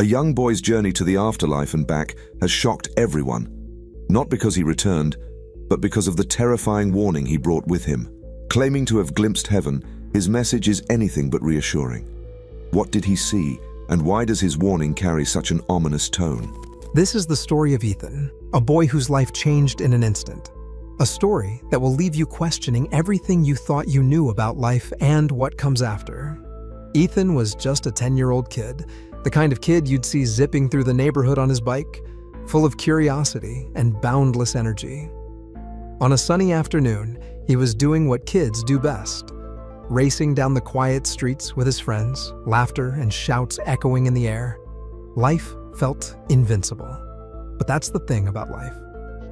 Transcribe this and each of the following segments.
A young boy's journey to the afterlife and back has shocked everyone, not because he returned, but because of the terrifying warning he brought with him. Claiming to have glimpsed heaven, his message is anything but reassuring. What did he see, and why does his warning carry such an ominous tone? This is the story of Ethan, a boy whose life changed in an instant. A story that will leave you questioning everything you thought you knew about life and what comes after. Ethan was just a 10-year-old kid, the kind of kid you'd see zipping through the neighborhood on his bike, full of curiosity and boundless energy. On a sunny afternoon, he was doing what kids do best, racing down the quiet streets with his friends, laughter and shouts echoing in the air. Life felt invincible. But that's the thing about life.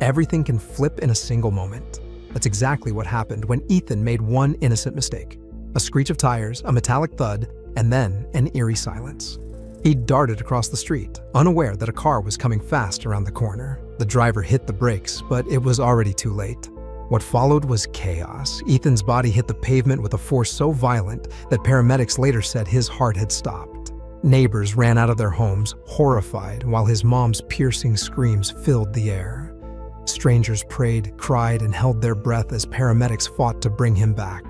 Everything can flip in a single moment. That's exactly what happened when Ethan made one innocent mistake. A screech of tires, a metallic thud, and then an eerie silence. He darted across the street, unaware that a car was coming fast around the corner. The driver hit the brakes, but it was already too late. What followed was chaos. Ethan's body hit the pavement with a force so violent that paramedics later said his heart had stopped. Neighbors ran out of their homes, horrified, while his mom's piercing screams filled the air. Strangers prayed, cried, and held their breath as paramedics fought to bring him back.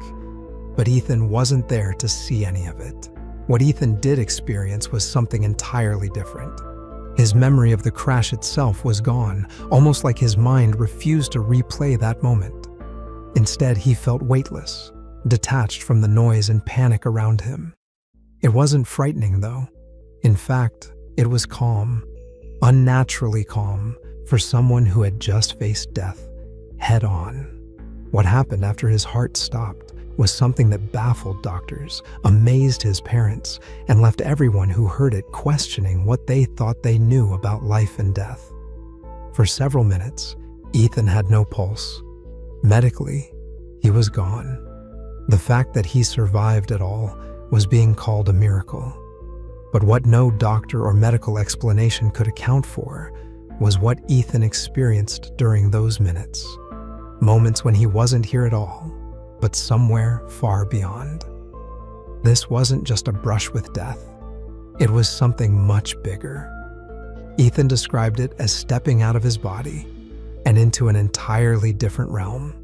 But Ethan wasn't there to see any of it. What Ethan did experience was something entirely different. His memory of the crash itself was gone, almost like his mind refused to replay that moment. Instead, he felt weightless, detached from the noise and panic around him. It wasn't frightening, though. In fact, it was calm, unnaturally calm for someone who had just faced death head-on. What happened after his heart stopped was something that baffled doctors, amazed his parents, and left everyone who heard it questioning what they thought they knew about life and death. For several minutes, Ethan had no pulse. Medically, he was gone. The fact that he survived at all was being called a miracle. But what no doctor or medical explanation could account for was what Ethan experienced during those minutes. Moments when he wasn't here at all, but somewhere far beyond. This wasn't just a brush with death. It was something much bigger. Ethan described it as stepping out of his body and into an entirely different realm.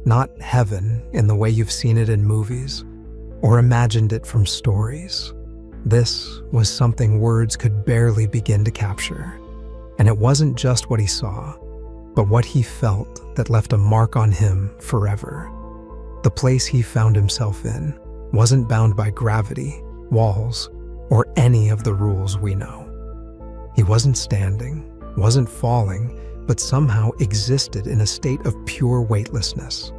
Not heaven in the way you've seen it in movies or imagined it from stories. This was something words could barely begin to capture. And it wasn't just what he saw, but what he felt that left a mark on him forever. The place he found himself in wasn't bound by gravity, walls, or any of the rules we know. He wasn't standing, wasn't falling, but somehow existed in a state of pure weightlessness.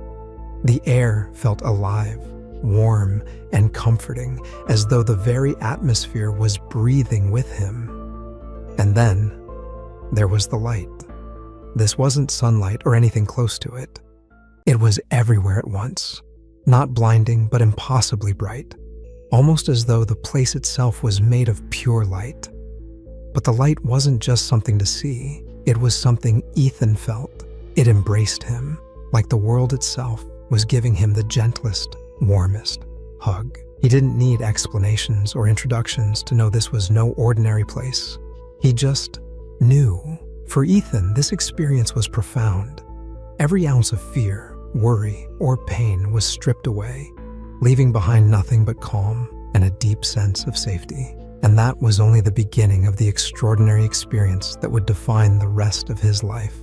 The air felt alive, warm, and comforting, as though the very atmosphere was breathing with him. And then, there was the light. This wasn't sunlight or anything close to it. It was everywhere at once, not blinding but impossibly bright, almost as though the place itself was made of pure light. But the light wasn't just something to see, it was something Ethan felt. It embraced him, like the world itself was giving him the gentlest, warmest hug. He didn't need explanations or introductions to know this was no ordinary place. He just knew. For Ethan, this experience was profound. Every ounce of fear, worry, or pain was stripped away, leaving behind nothing but calm and a deep sense of safety. And that was only the beginning of the extraordinary experience that would define the rest of his life.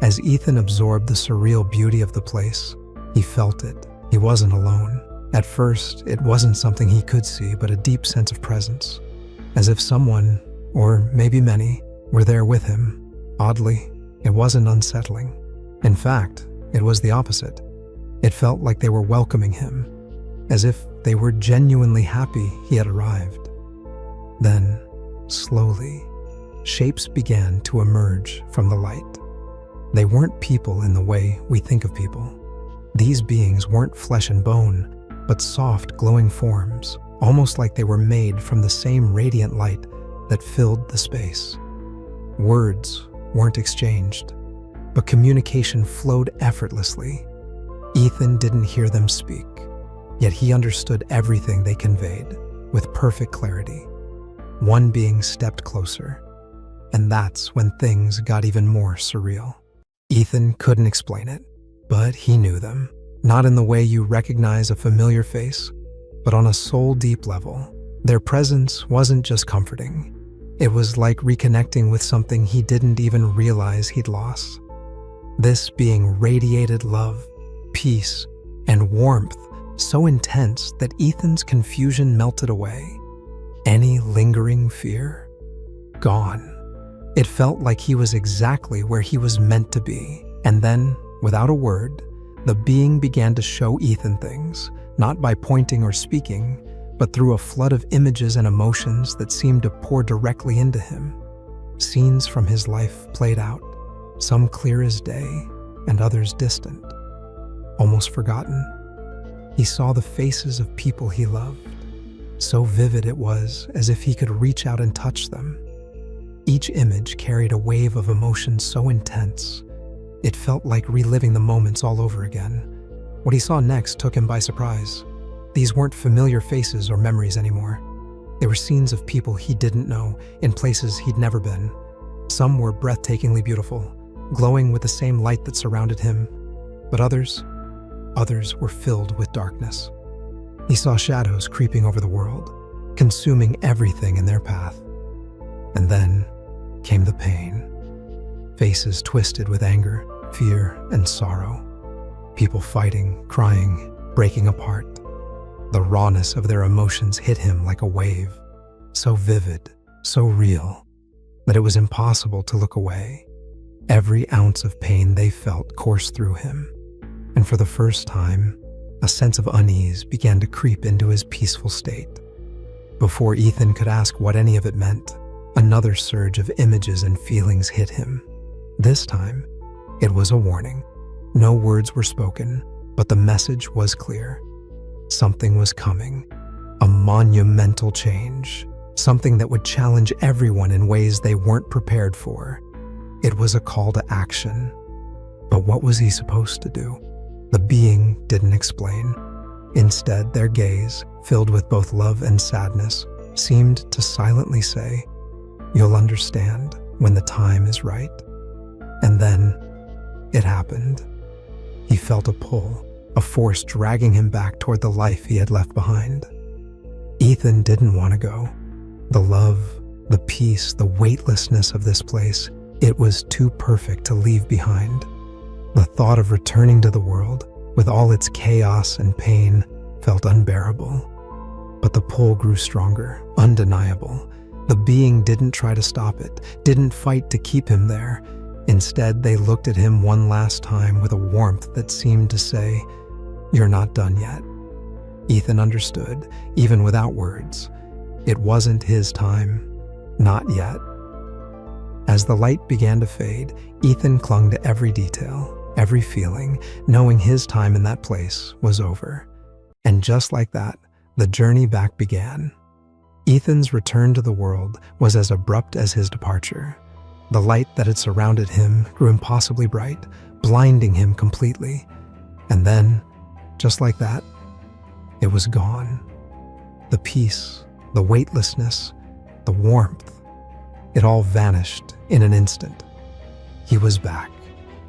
As Ethan absorbed the surreal beauty of the place, he felt it. He wasn't alone. At first, it wasn't something he could see, but a deep sense of presence, as if someone, or maybe many, were there with him. Oddly, it wasn't unsettling. In fact, it was the opposite. It felt like they were welcoming him, as if they were genuinely happy he had arrived. Then, slowly, shapes began to emerge from the light. They weren't people in the way we think of people. These beings weren't flesh and bone, but soft, glowing forms, almost like they were made from the same radiant light that filled the space. Words weren't exchanged, but communication flowed effortlessly. Ethan didn't hear them speak, yet he understood everything they conveyed with perfect clarity. One being stepped closer, and that's when things got even more surreal. Ethan couldn't explain it, but he knew them. Not in the way you recognize a familiar face, but on a soul-deep level. Their presence wasn't just comforting. It was like reconnecting with something he didn't even realize he'd lost. This being radiated love, peace, and warmth so intense that Ethan's confusion melted away. Any lingering fear? Gone. It felt like he was exactly where he was meant to be. And then, without a word, the being began to show Ethan things, not by pointing or speaking, but through a flood of images and emotions that seemed to pour directly into him. Scenes from his life played out, some clear as day and others distant, almost forgotten. He saw the faces of people he loved. So vivid it was, as if he could reach out and touch them. Each image carried a wave of emotion so intense, it felt like reliving the moments all over again. What he saw next took him by surprise. These weren't familiar faces or memories anymore. They were scenes of people he didn't know, in places he'd never been. Some were breathtakingly beautiful, glowing with the same light that surrounded him. But others were filled with darkness. He saw shadows creeping over the world, consuming everything in their path. And then came the pain. Faces twisted with anger, fear, and sorrow. People fighting, crying, breaking apart. The rawness of their emotions hit him like a wave, so vivid, so real, that it was impossible to look away. Every ounce of pain they felt coursed through him, and for the first time, a sense of unease began to creep into his peaceful state. Before Ethan could ask what any of it meant, another surge of images and feelings hit him. This time, it was a warning. No words were spoken, but the message was clear. Something was coming, a monumental change, something that would challenge everyone in ways they weren't prepared for. It was a call to action. But what was he supposed to do? The being didn't explain. Instead, their gaze, filled with both love and sadness, seemed to silently say, "You'll understand when the time is right." And then, it happened. He felt a pull, a force dragging him back toward the life he had left behind. Ethan didn't want to go. The love, the peace, the weightlessness of this place, it was too perfect to leave behind. The thought of returning to the world, with all its chaos and pain, felt unbearable. But the pull grew stronger, undeniable. The being didn't try to stop it, didn't fight to keep him there. Instead, they looked at him one last time with a warmth that seemed to say, "You're not done yet." Ethan understood, even without words. It wasn't his time. Not yet. As the light began to fade, Ethan clung to every detail, every feeling, knowing his time in that place was over. And just like that, the journey back began. Ethan's return to the world was as abrupt as his departure. The light that had surrounded him grew impossibly bright, blinding him completely. And then, just like that, it was gone. The peace, the weightlessness, the warmth, it all vanished in an instant. He was back,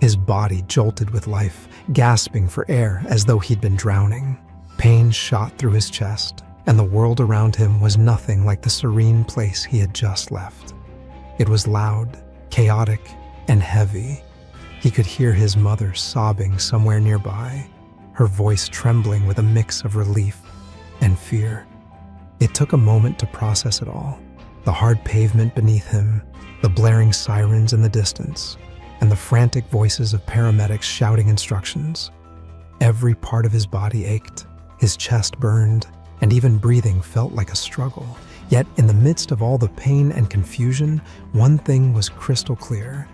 his body jolted with life, gasping for air as though he'd been drowning. Pain shot through his chest, and the world around him was nothing like the serene place he had just left. It was loud, chaotic, and heavy. He could hear his mother sobbing somewhere nearby, her voice trembling with a mix of relief and fear. It took a moment to process it all. The hard pavement beneath him, the blaring sirens in the distance, and the frantic voices of paramedics shouting instructions. Every part of his body ached, his chest burned, and even breathing felt like a struggle. Yet, in the midst of all the pain and confusion, one thing was crystal clear.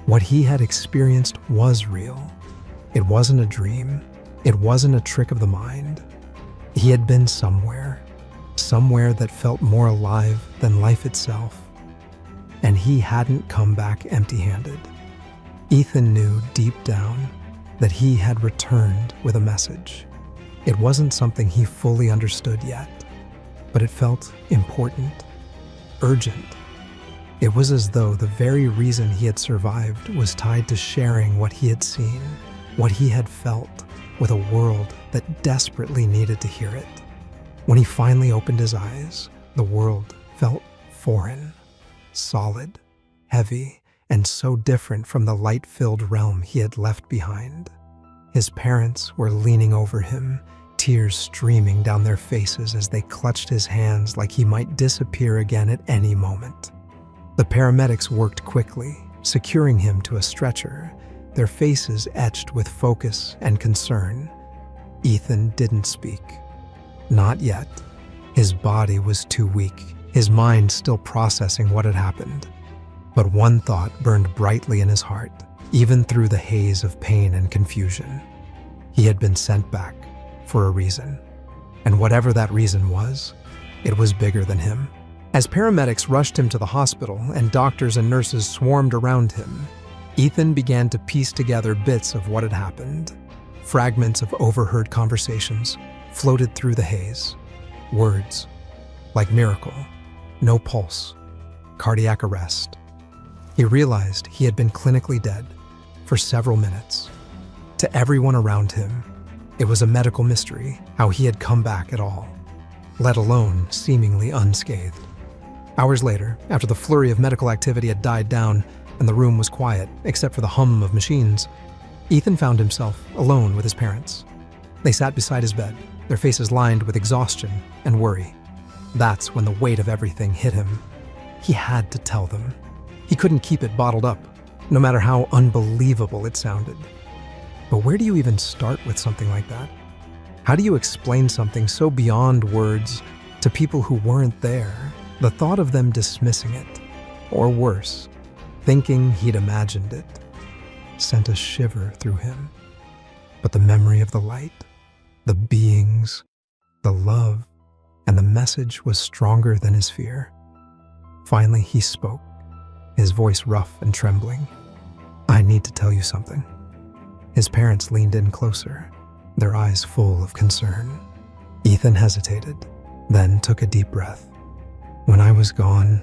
What he had experienced was real. It wasn't a dream. It wasn't a trick of the mind. He had been somewhere that felt more alive than life itself. And he hadn't come back empty-handed. Ethan knew deep down that he had returned with a message. It wasn't something he fully understood yet, but it felt important. urgent. It was as though the very reason he had survived was tied to sharing what he had seen, what he had felt, with a world that desperately needed to hear it. When he finally opened his eyes, the world felt foreign, solid, heavy, and so different from the light-filled realm he had left behind. His parents were leaning over him, tears streaming down their faces as they clutched his hands like he might disappear again at any moment. The paramedics worked quickly, securing him to a stretcher, their faces etched with focus and concern. Ethan didn't speak. Not yet. His body was too weak, his mind still processing what had happened. But one thought burned brightly in his heart, even through the haze of pain and confusion. He had been sent back for a reason. And whatever that reason was, it was bigger than him. As paramedics rushed him to the hospital and doctors and nurses swarmed around him, Ethan began to piece together bits of what had happened. Fragments of overheard conversations floated through the haze. Words like miracle, no pulse, cardiac arrest. He realized he had been clinically dead for several minutes. To everyone around him, it was a medical mystery how he had come back at all, let alone seemingly unscathed. Hours later, after the flurry of medical activity had died down and the room was quiet except for the hum of machines, Ethan found himself alone with his parents. They sat beside his bed, their faces lined with exhaustion and worry. That's when the weight of everything hit him. He had to tell them. He couldn't keep it bottled up, no matter how unbelievable it sounded. But where do you even start with something like that? How do you explain something so beyond words to people who weren't there? The thought of them dismissing it, or worse, thinking he'd imagined it, sent a shiver through him. But the memory of the light, the beings, the love, and the message was stronger than his fear. Finally, he spoke, his voice rough and trembling. "I need to tell you something." His parents leaned in closer, their eyes full of concern. Ethan hesitated, then took a deep breath. "When I was gone,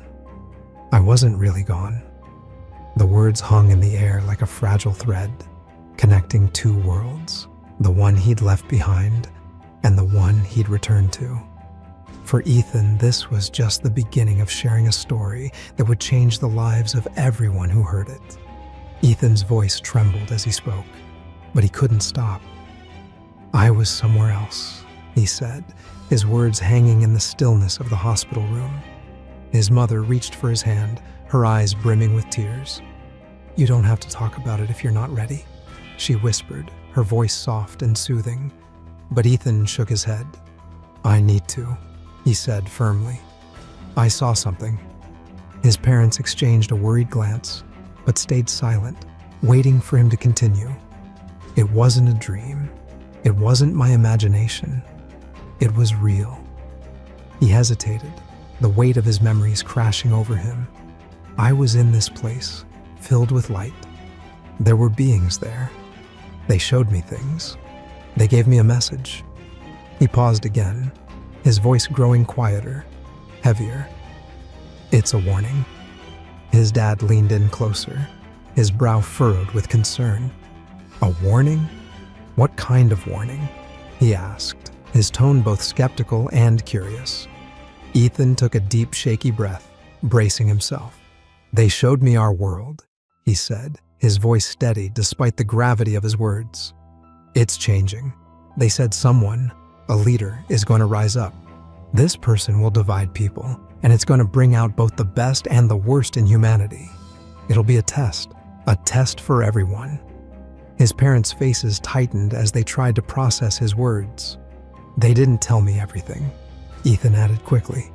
I wasn't really gone." The words hung in the air like a fragile thread, connecting two worlds, the one he'd left behind and the one he'd returned to. For Ethan, this was just the beginning of sharing a story that would change the lives of everyone who heard it. Ethan's voice trembled as he spoke, but he couldn't stop. "I was somewhere else," he said, his words hanging in the stillness of the hospital room. His mother reached for his hand, her eyes brimming with tears. "You don't have to talk about it if you're not ready," she whispered, her voice soft and soothing. But Ethan shook his head. "I need to," he said firmly. "I saw something." His parents exchanged a worried glance, but stayed silent, waiting for him to continue. "It wasn't a dream. It wasn't my imagination. It was real." He hesitated, the weight of his memories crashing over him. "I was in this place, filled with light. There were beings there. They showed me things. They gave me a message." He paused again, his voice growing quieter, heavier. "It's a warning." His dad leaned in closer, his brow furrowed with concern. "A warning? What kind of warning?" he asked, his tone both skeptical and curious. Ethan took a deep, shaky breath, bracing himself. "They showed me our world," he said, his voice steady despite the gravity of his words. "It's changing. They said someone, a leader, is going to rise up. This person will divide people, and it's going to bring out both the best and the worst in humanity. It'll be a test for everyone." His parents' faces tightened as they tried to process his words. "They didn't tell me everything," Ethan added quickly.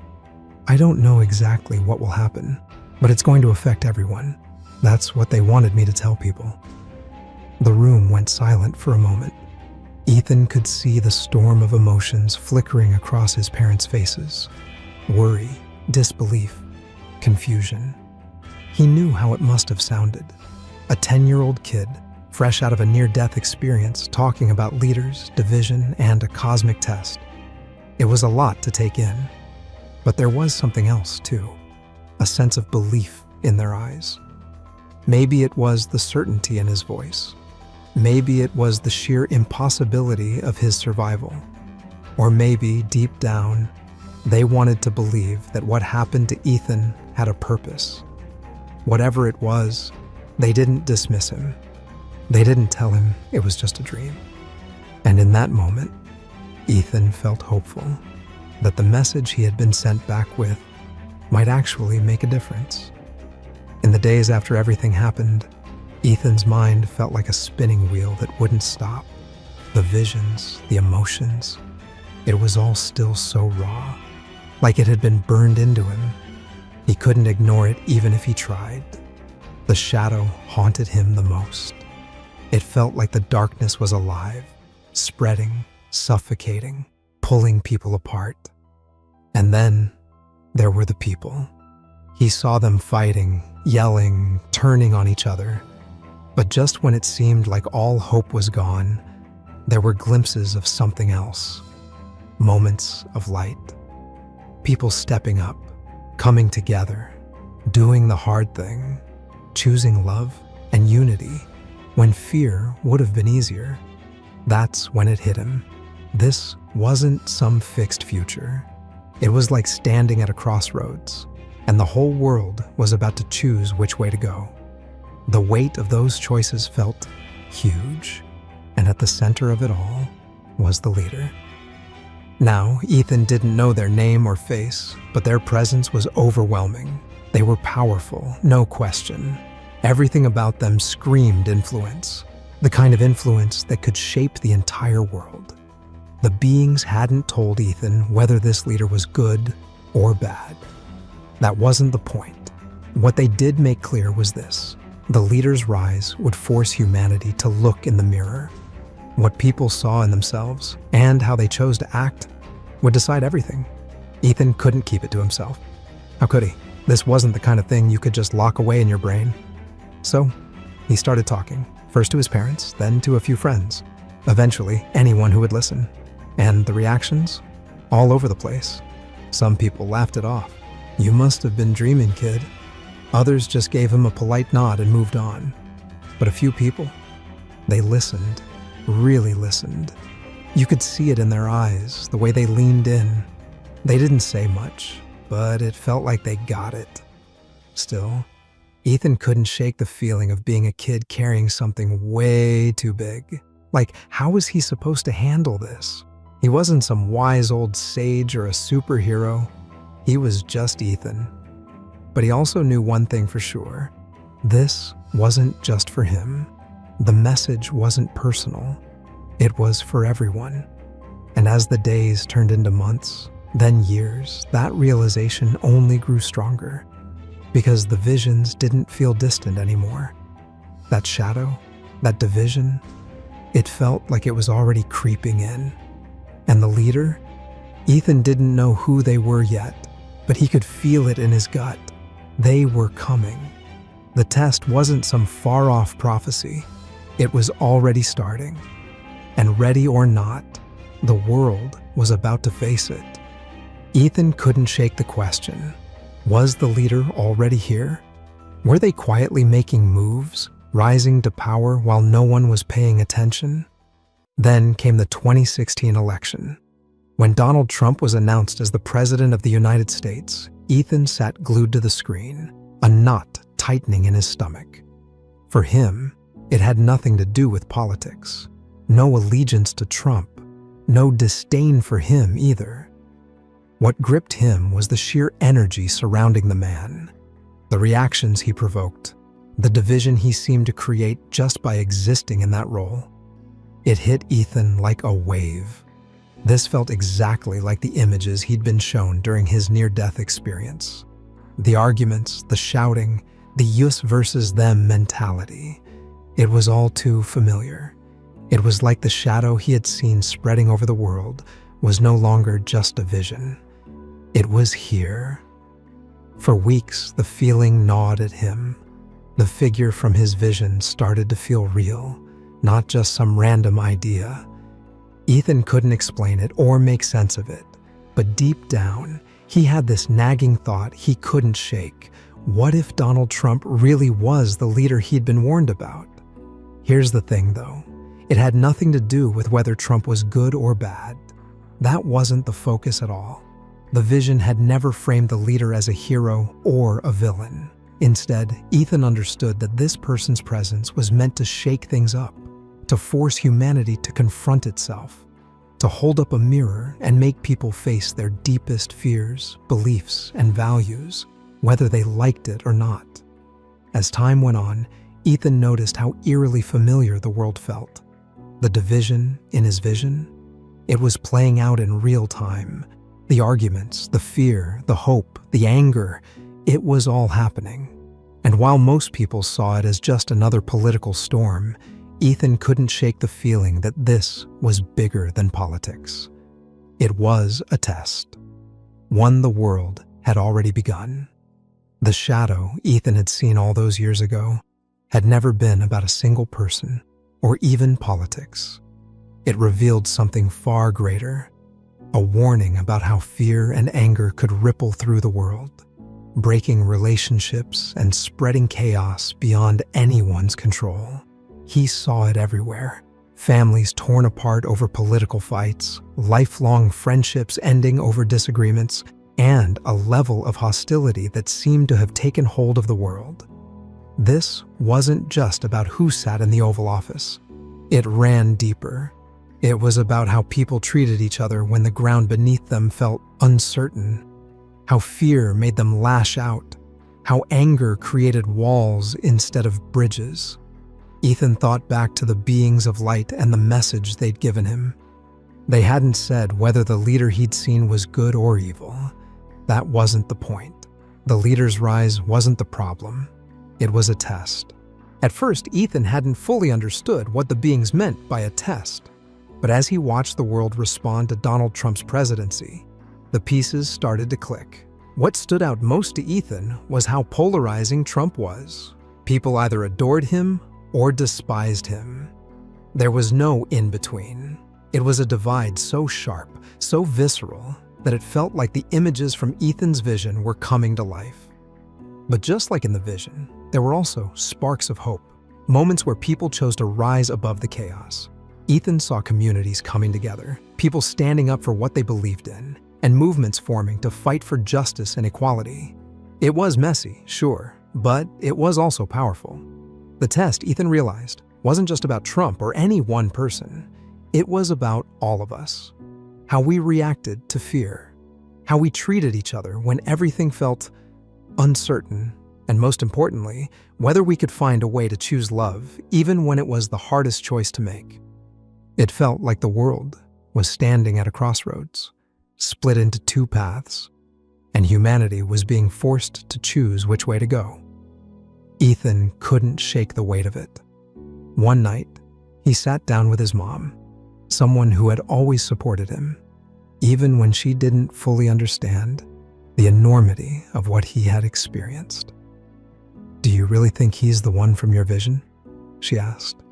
"I don't know exactly what will happen, but it's going to affect everyone. That's what they wanted me to tell people." The room went silent for a moment. Ethan could see the storm of emotions flickering across his parents' faces. Worry, disbelief, confusion. He knew how it must have sounded. A 10-year-old kid, fresh out of a near-death experience, talking about leaders, division, and a cosmic test. It was a lot to take in. But there was something else, too. a sense of belief in their eyes. Maybe it was the certainty in his voice. Maybe it was the sheer impossibility of his survival. Or maybe, deep down, they wanted to believe that what happened to Ethan had a purpose. Whatever it was, they didn't dismiss him. They didn't tell him it was just a dream. And in that moment, Ethan felt hopeful that the message he had been sent back with might actually make a difference. In the days after everything happened, Ethan's mind felt like a spinning wheel that wouldn't stop. The visions, the emotions, it was all still so raw, like it had been burned into him. He couldn't ignore it even if he tried. The shadow haunted him the most. It felt like the darkness was alive, spreading, suffocating, pulling people apart. And then there were the people. He saw them fighting, yelling, turning on each other. But just when it seemed like all hope was gone, there were glimpses of something else. Moments of light. People stepping up, coming together, doing the hard thing, choosing love and unity when fear would have been easier. That's when it hit him. This wasn't some fixed future. It was like standing at a crossroads, and the whole world was about to choose which way to go. The weight of those choices felt huge, and at the center of it all was the leader. Now, Ethan didn't know their name or face, but their presence was overwhelming. They were powerful, no question. Everything about them screamed influence, the kind of influence that could shape the entire world. The beings hadn't told Ethan whether this leader was good or bad. That wasn't the point. What they did make clear was this: the leader's rise would force humanity to look in the mirror. What people saw in themselves and how they chose to act would decide everything. Ethan couldn't keep it to himself. How could he? This wasn't the kind of thing you could just lock away in your brain. So he started talking, first to his parents, then to a few friends, eventually anyone who would listen. And the reactions? All over the place. Some people laughed it off. "You must have been dreaming, kid." Others just gave him a polite nod and moved on. But a few people, they listened, really listened. You could see it in their eyes, the way they leaned in. They didn't say much, but it felt like they got it. Still, Ethan couldn't shake the feeling of being a kid carrying something way too big. Like, how was he supposed to handle this? He wasn't some wise old sage or a superhero. He was just Ethan. But he also knew one thing for sure. This wasn't just for him. The message wasn't personal. It was for everyone. And as the days turned into months, then years, that realization only grew stronger. Because the visions didn't feel distant anymore. That shadow, that division, it felt like it was already creeping in. And the leader? Ethan didn't know who they were yet, but he could feel it in his gut. They were coming. The test wasn't some far-off prophecy. It was already starting. And ready or not, the world was about to face it. Ethan couldn't shake the question. Was the leader already here? Were they quietly making moves, rising to power while no one was paying attention? Then came the 2016 election. When Donald Trump was announced as the President of the United States, Ethan sat glued to the screen, a knot tightening in his stomach. For him, it had nothing to do with politics. No allegiance to Trump. No disdain for him either. What gripped him was the sheer energy surrounding the man, the reactions he provoked, the division he seemed to create just by existing in that role. It hit Ethan like a wave. This felt exactly like the images he'd been shown during his near-death experience. The arguments, the shouting, the us versus them mentality. It was all too familiar. It was like the shadow he had seen spreading over the world was no longer just a vision. It was here. For weeks, the feeling gnawed at him. The figure from his vision started to feel real, not just some random idea. Ethan couldn't explain it or make sense of it, but deep down, He had this nagging thought he couldn't shake. What if Donald Trump really was the leader he'd been warned about? Here's the thing, though. It had nothing to do with whether Trump was good or bad. That wasn't the focus at all. The vision had never framed the leader as a hero or a villain. Instead, Ethan understood that this person's presence was meant to shake things up, to force humanity to confront itself, to hold up a mirror and make people face their deepest fears, beliefs, and values, whether they liked it or not. As time went on, Ethan noticed how eerily familiar the world felt. The division in his vision, it was playing out in real time. The arguments, the fear, the hope, the anger, it was all happening. And while most people saw it as just another political storm, Ethan couldn't shake the feeling that this was bigger than politics. It was a test. One the world had already begun. The shadow Ethan had seen all those years ago had never been about a single person or even politics. It revealed something far greater, a warning about how fear and anger could ripple through the world, breaking relationships and spreading chaos beyond anyone's control. He saw it everywhere. Families torn apart over political fights, lifelong friendships ending over disagreements, and a level of hostility that seemed to have taken hold of the world. This wasn't just about who sat in the Oval Office. It ran deeper. It was about how people treated each other when the ground beneath them felt uncertain, how fear made them lash out, how anger created walls instead of bridges. Ethan thought back to the beings of light and the message they'd given him. They hadn't said whether the leader he'd seen was good or evil. That wasn't the point. The leader's rise wasn't the problem. It was a test. At first, Ethan hadn't fully understood what the beings meant by a test. But as he watched the world respond to Donald Trump's presidency, the pieces started to click. What stood out most to Ethan was how polarizing Trump was. People either adored him or despised him. There was no in-between. It was a divide so sharp, so visceral, that it felt like the images from Ethan's vision were coming to life. But just like in the vision, there were also sparks of hope, moments where people chose to rise above the chaos. Ethan saw communities coming together, people standing up for what they believed in, and movements forming to fight for justice and equality. It was messy, sure, but it was also powerful. The test, Ethan realized, wasn't just about Trump or any one person. It was about all of us. How we reacted to fear, how we treated each other when everything felt uncertain, and most importantly, whether we could find a way to choose love even when it was the hardest choice to make. It felt like the world was standing at a crossroads, split into two paths, and humanity was being forced to choose which way to go. Ethan couldn't shake the weight of it. One night, he sat down with his mom, someone who had always supported him, even when she didn't fully understand the enormity of what he had experienced. "Do you really think he's the one from your vision?" she asked,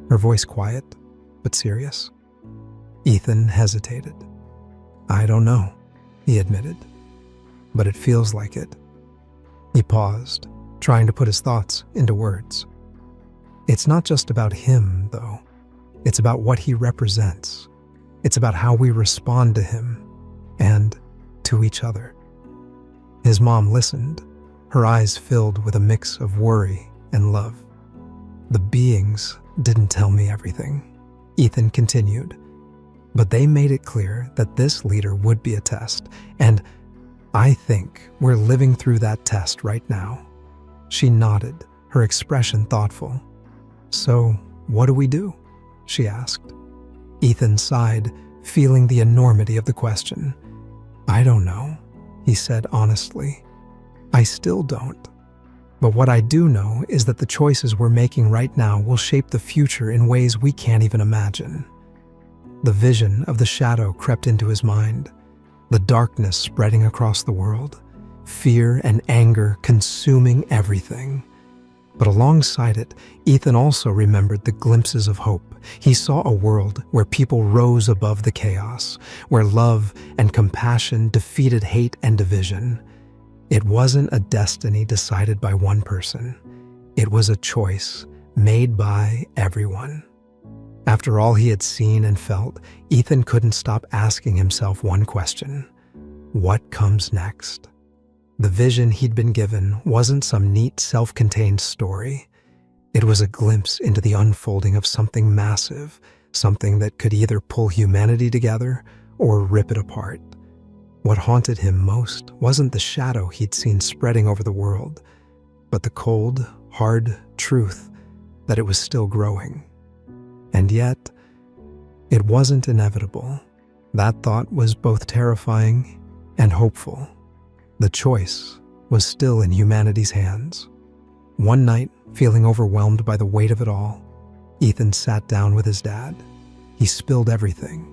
her voice quiet but serious. Ethan hesitated. "I don't know," he admitted, "but it feels like it." He paused, trying to put his thoughts into words. "It's not just about him, though. It's about what he represents. It's about how we respond to him and to each other." His mom listened, her eyes filled with a mix of worry and love. "The beings didn't tell me everything," Ethan continued, "but they made it clear that this leader would be a test, and I think we're living through that test right now." She nodded, her expression thoughtful. "So, what do we do?" she asked. Ethan sighed, feeling the enormity of the question. "I don't know," he said honestly. "I still don't. But what I do know is that the choices we're making right now will shape the future in ways we can't even imagine." The vision of the shadow crept into his mind, the darkness spreading across the world, fear and anger consuming everything. But alongside it, Ethan also remembered the glimpses of hope. He saw a world where people rose above the chaos, where love and compassion defeated hate and division. It wasn't a destiny decided by one person. It was a choice made by everyone. After all he had seen and felt, Ethan couldn't stop asking himself one question: what comes next? The vision he'd been given wasn't some neat, self-contained story. It was a glimpse into the unfolding of something massive, something that could either pull humanity together or rip it apart. What haunted him most wasn't the shadow he'd seen spreading over the world, but the cold, hard truth that it was still growing. And yet, it wasn't inevitable. That thought was both terrifying and hopeful. The choice was still in humanity's hands. One night, feeling overwhelmed by the weight of it all, Ethan sat down with his dad. He spilled everything: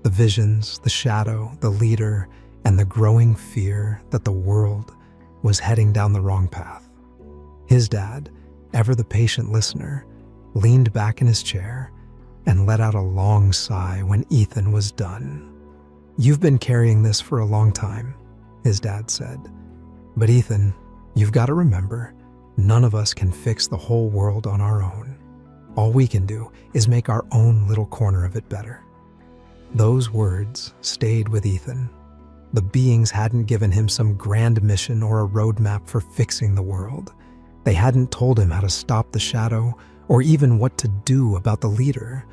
the visions, the shadow, the leader, and the growing fear that the world was heading down the wrong path. His dad, ever the patient listener, leaned back in his chair and let out a long sigh when Ethan was done. "You've been carrying this for a long time," his dad said. "But Ethan, you've got to remember, none of us can fix the whole world on our own. All we can do is make our own little corner of it better." Those words stayed with Ethan. The beings hadn't given him some grand mission or a roadmap for fixing the world. They hadn't told him how to stop the shadow or even what to do about the leader.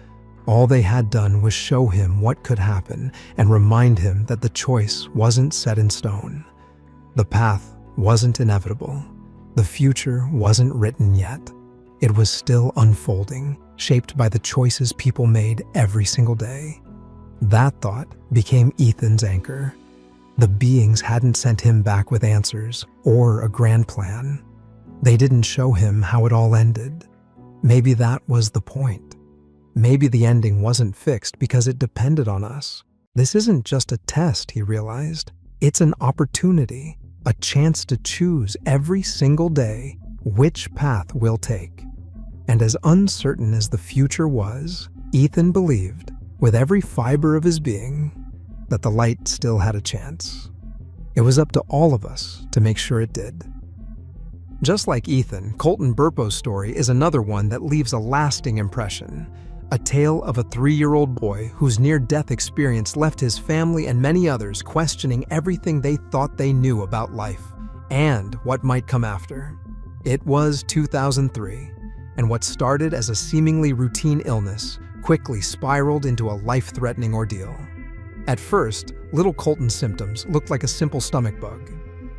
All they had done was show him what could happen and remind him that the choice wasn't set in stone. The path wasn't inevitable. The future wasn't written yet. It was still unfolding, shaped by the choices people made every single day. That thought became Ethan's anchor. The beings hadn't sent him back with answers or a grand plan. They didn't show him how it all ended. Maybe that was the point. Maybe the ending wasn't fixed because it depended on us. This isn't just a test, he realized. It's an opportunity, a chance to choose every single day which path we'll take. And as uncertain as the future was, Ethan believed, with every fiber of his being, that the light still had a chance. It was up to all of us to make sure it did. Just like Ethan, Colton Burpo's story is another one that leaves a lasting impression. A tale of a 3-year-old boy whose near-death experience left his family and many others questioning everything they thought they knew about life and what might come after. It was 2003, and what started as a seemingly routine illness quickly spiraled into a life-threatening ordeal. At first, little Colton's symptoms looked like a simple stomach bug.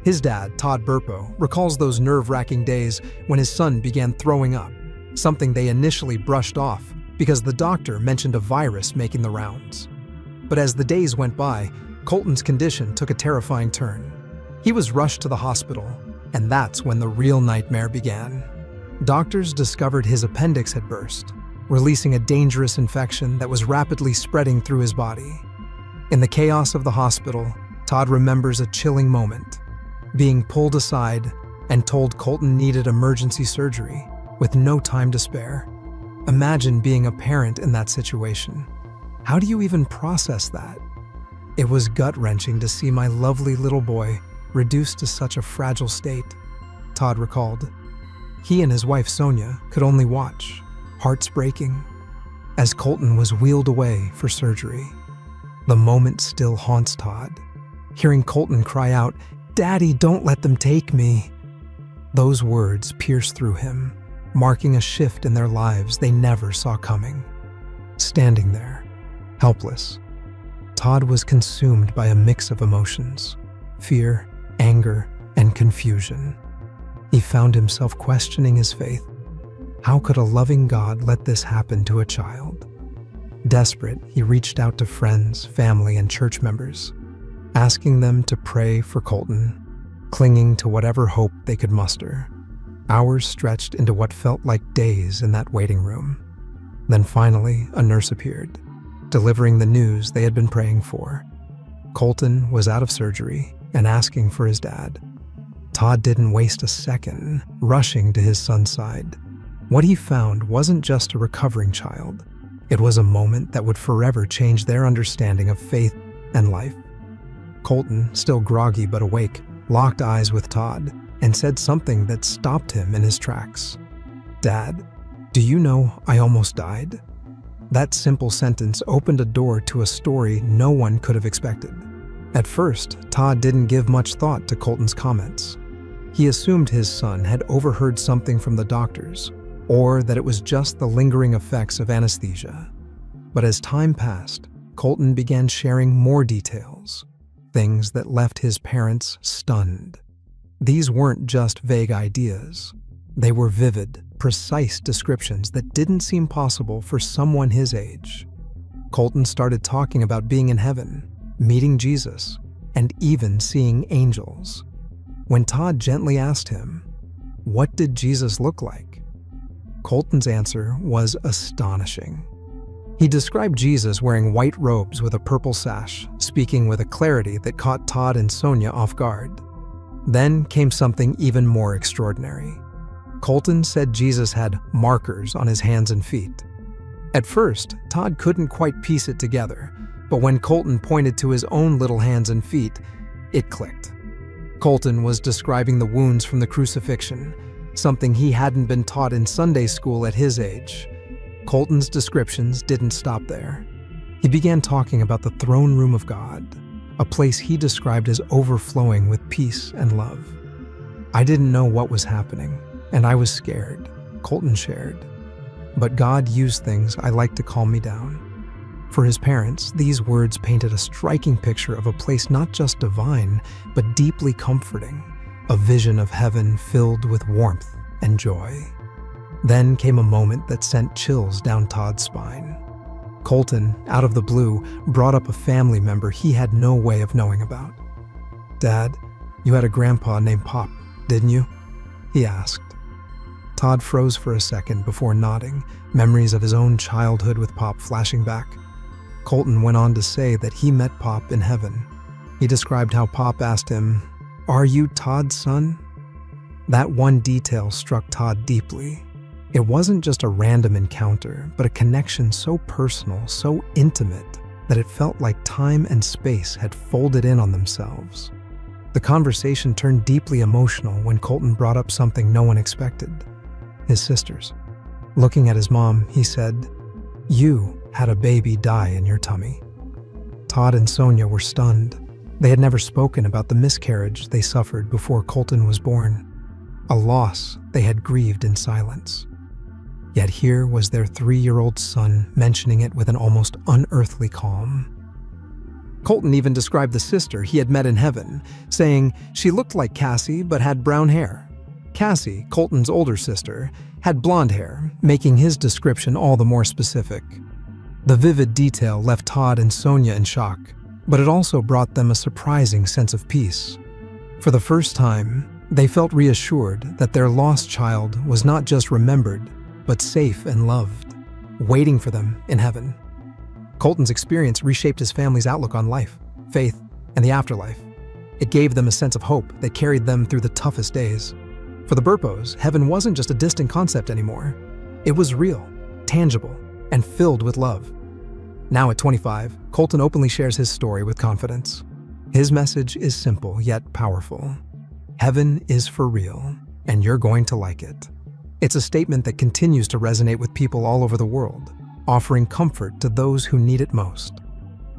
His dad, Todd Burpo, recalls those nerve-wracking days when his son began throwing up, something they initially brushed off because the doctor mentioned a virus making the rounds. But as the days went by, Colton's condition took a terrifying turn. He was rushed to the hospital, and that's when the real nightmare began. Doctors discovered his appendix had burst, releasing a dangerous infection that was rapidly spreading through his body. In the chaos of the hospital, Todd remembers a chilling moment, being pulled aside and told Colton needed emergency surgery with no time to spare. Imagine being a parent in that situation. How do you even process that? It was gut-wrenching to see my lovely little boy reduced to such a fragile state, Todd recalled. He and his wife Sonia could only watch, hearts breaking, as Colton was wheeled away for surgery. The moment still haunts Todd. Hearing Colton cry out, "Daddy, don't let them take me." Those words pierced through him, marking a shift in their lives they never saw coming. Standing there, helpless, Todd was consumed by a mix of emotions: fear, anger, and confusion. He found himself questioning his faith. How could a loving God let this happen to a child? Desperate, he reached out to friends, family, and church members, asking them to pray for Colton, clinging to whatever hope they could muster. Hours stretched into what felt like days in that waiting room. Then finally, a nurse appeared, delivering the news they had been praying for. Colton was out of surgery and asking for his dad. Todd didn't waste a second, rushing to his son's side. What he found wasn't just a recovering child. It was a moment that would forever change their understanding of faith and life. Colton, still groggy but awake, locked eyes with Todd and said something that stopped him in his tracks. "Dad, do you know I almost died?" That simple sentence opened a door to a story no one could have expected. At first, Todd didn't give much thought to Colton's comments. He assumed his son had overheard something from the doctors, or that it was just the lingering effects of anesthesia. But as time passed, Colton began sharing more details, things that left his parents stunned. These weren't just vague ideas. They were vivid, precise descriptions that didn't seem possible for someone his age. Colton started talking about being in heaven, meeting Jesus, and even seeing angels. When Todd gently asked him, "What did Jesus look like?" Colton's answer was astonishing. He described Jesus wearing white robes with a purple sash, speaking with a clarity that caught Todd and Sonia off guard. Then came something even more extraordinary. Colton said Jesus had markers on his hands and feet. At first, Todd couldn't quite piece it together, but when Colton pointed to his own little hands and feet, it clicked. Colton was describing the wounds from the crucifixion, something he hadn't been taught in Sunday school at his age. Colton's descriptions didn't stop there. He began talking about the throne room of God, a place he described as overflowing with peace and love. "I didn't know what was happening, and I was scared," Colton shared. "But God used things I like to calm me down." For his parents, these words painted a striking picture of a place not just divine, but deeply comforting, a vision of heaven filled with warmth and joy. Then came a moment that sent chills down Todd's spine. Colton, out of the blue, brought up a family member he had no way of knowing about. "Dad, you had a grandpa named Pop, didn't you?" he asked. Todd froze for a second before nodding, memories of his own childhood with Pop flashing back. Colton went on to say that he met Pop in heaven. He described how Pop asked him, "Are you Todd's son?" That one detail struck Todd deeply. It wasn't just a random encounter, but a connection so personal, so intimate, that it felt like time and space had folded in on themselves. The conversation turned deeply emotional when Colton brought up something no one expected: his sisters. Looking at his mom, he said, "You had a baby die in your tummy." Todd and Sonia were stunned. They had never spoken about the miscarriage they suffered before Colton was born, a loss they had grieved in silence. Yet here was their 3-year-old son mentioning it with an almost unearthly calm. Colton even described the sister he had met in heaven, saying she looked like Cassie but had brown hair. Cassie, Colton's older sister, had blonde hair, making his description all the more specific. The vivid detail left Todd and Sonia in shock, but it also brought them a surprising sense of peace. For the first time, they felt reassured that their lost child was not just remembered, but safe and loved, waiting for them in heaven. Colton's experience reshaped his family's outlook on life, faith, and the afterlife. It gave them a sense of hope that carried them through the toughest days. For the Burpos, heaven wasn't just a distant concept anymore. It was real, tangible, and filled with love. Now at 25, Colton openly shares his story with confidence. His message is simple yet powerful. Heaven is for real, and you're going to like it. It's a statement that continues to resonate with people all over the world, offering comfort to those who need it most.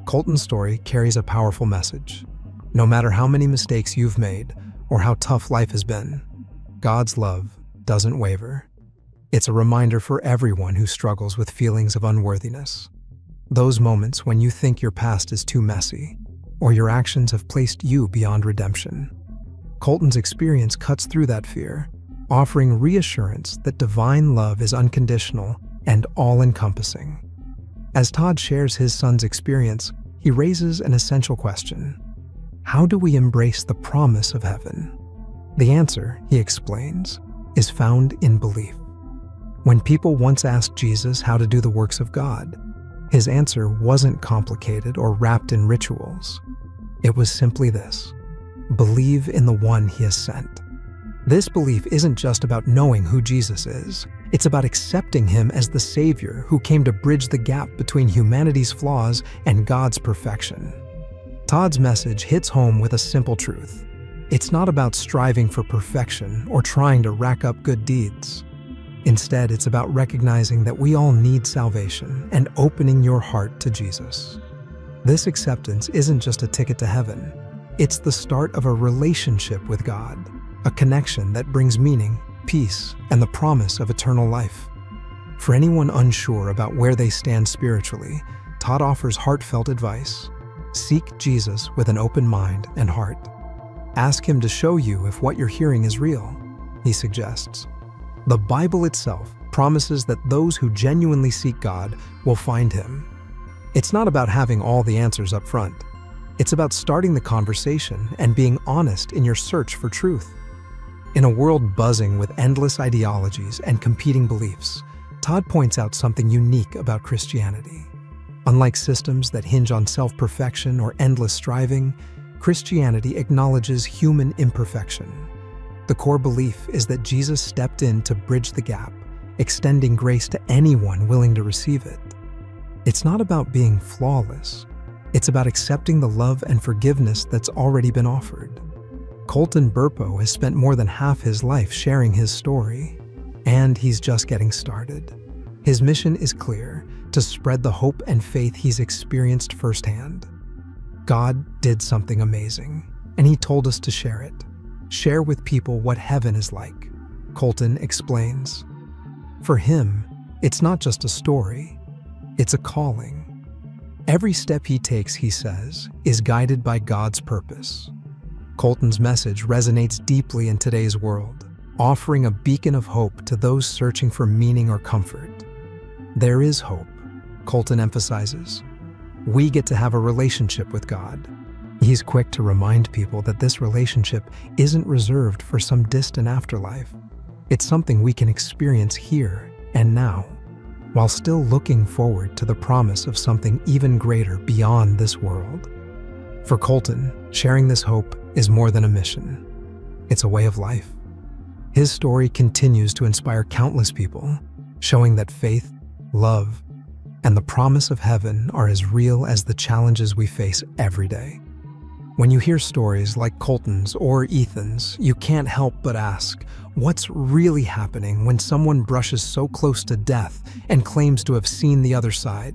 Colton's story carries a powerful message. No matter how many mistakes you've made or how tough life has been, God's love doesn't waver. It's a reminder for everyone who struggles with feelings of unworthiness. Those moments when you think your past is too messy, or your actions have placed you beyond redemption. Colton's experience cuts through that fear, offering reassurance that divine love is unconditional and all-encompassing. As Todd shares his son's experience, he raises an essential question: how do we embrace the promise of heaven? The answer, he explains, is found in belief. When people once asked Jesus how to do the works of God, his answer wasn't complicated or wrapped in rituals. It was simply this: believe in the one he has sent. This belief isn't just about knowing who Jesus is. It's about accepting him as the Savior who came to bridge the gap between humanity's flaws and God's perfection. Todd's message hits home with a simple truth. It's not about striving for perfection or trying to rack up good deeds. Instead, it's about recognizing that we all need salvation and opening your heart to Jesus. This acceptance isn't just a ticket to heaven. It's the start of a relationship with God, a connection that brings meaning, peace, and the promise of eternal life. For anyone unsure about where they stand spiritually, Todd offers heartfelt advice. Seek Jesus with an open mind and heart. Ask him to show you if what you're hearing is real, he suggests. The Bible itself promises that those who genuinely seek God will find him. It's not about having all the answers up front. It's about starting the conversation and being honest in your search for truth. In a world buzzing with endless ideologies and competing beliefs, Todd points out something unique about Christianity. Unlike systems that hinge on self-perfection or endless striving, Christianity acknowledges human imperfection. The core belief is that Jesus stepped in to bridge the gap, extending grace to anyone willing to receive it. It's not about being flawless. It's about accepting the love and forgiveness that's already been offered. Colton Burpo has spent more than half his life sharing his story, and he's just getting started. His mission is clear: to spread the hope and faith he's experienced firsthand. God did something amazing, and he told us to share it. Share with people what heaven is like, Colton explains. For him, it's not just a story, it's a calling. Every step he takes, he says, is guided by God's purpose. Colton's message resonates deeply in today's world, offering a beacon of hope to those searching for meaning or comfort. There is hope, Colton emphasizes. We get to have a relationship with God. He's quick to remind people that this relationship isn't reserved for some distant afterlife. It's something we can experience here and now, while still looking forward to the promise of something even greater beyond this world. For Colton, sharing this hope is more than a mission. It's a way of life. His story continues to inspire countless people, showing that faith, love, and the promise of heaven are as real as the challenges we face every day. When you hear stories like Colton's or Ethan's, you can't help but ask, what's really happening when someone brushes so close to death and claims to have seen the other side?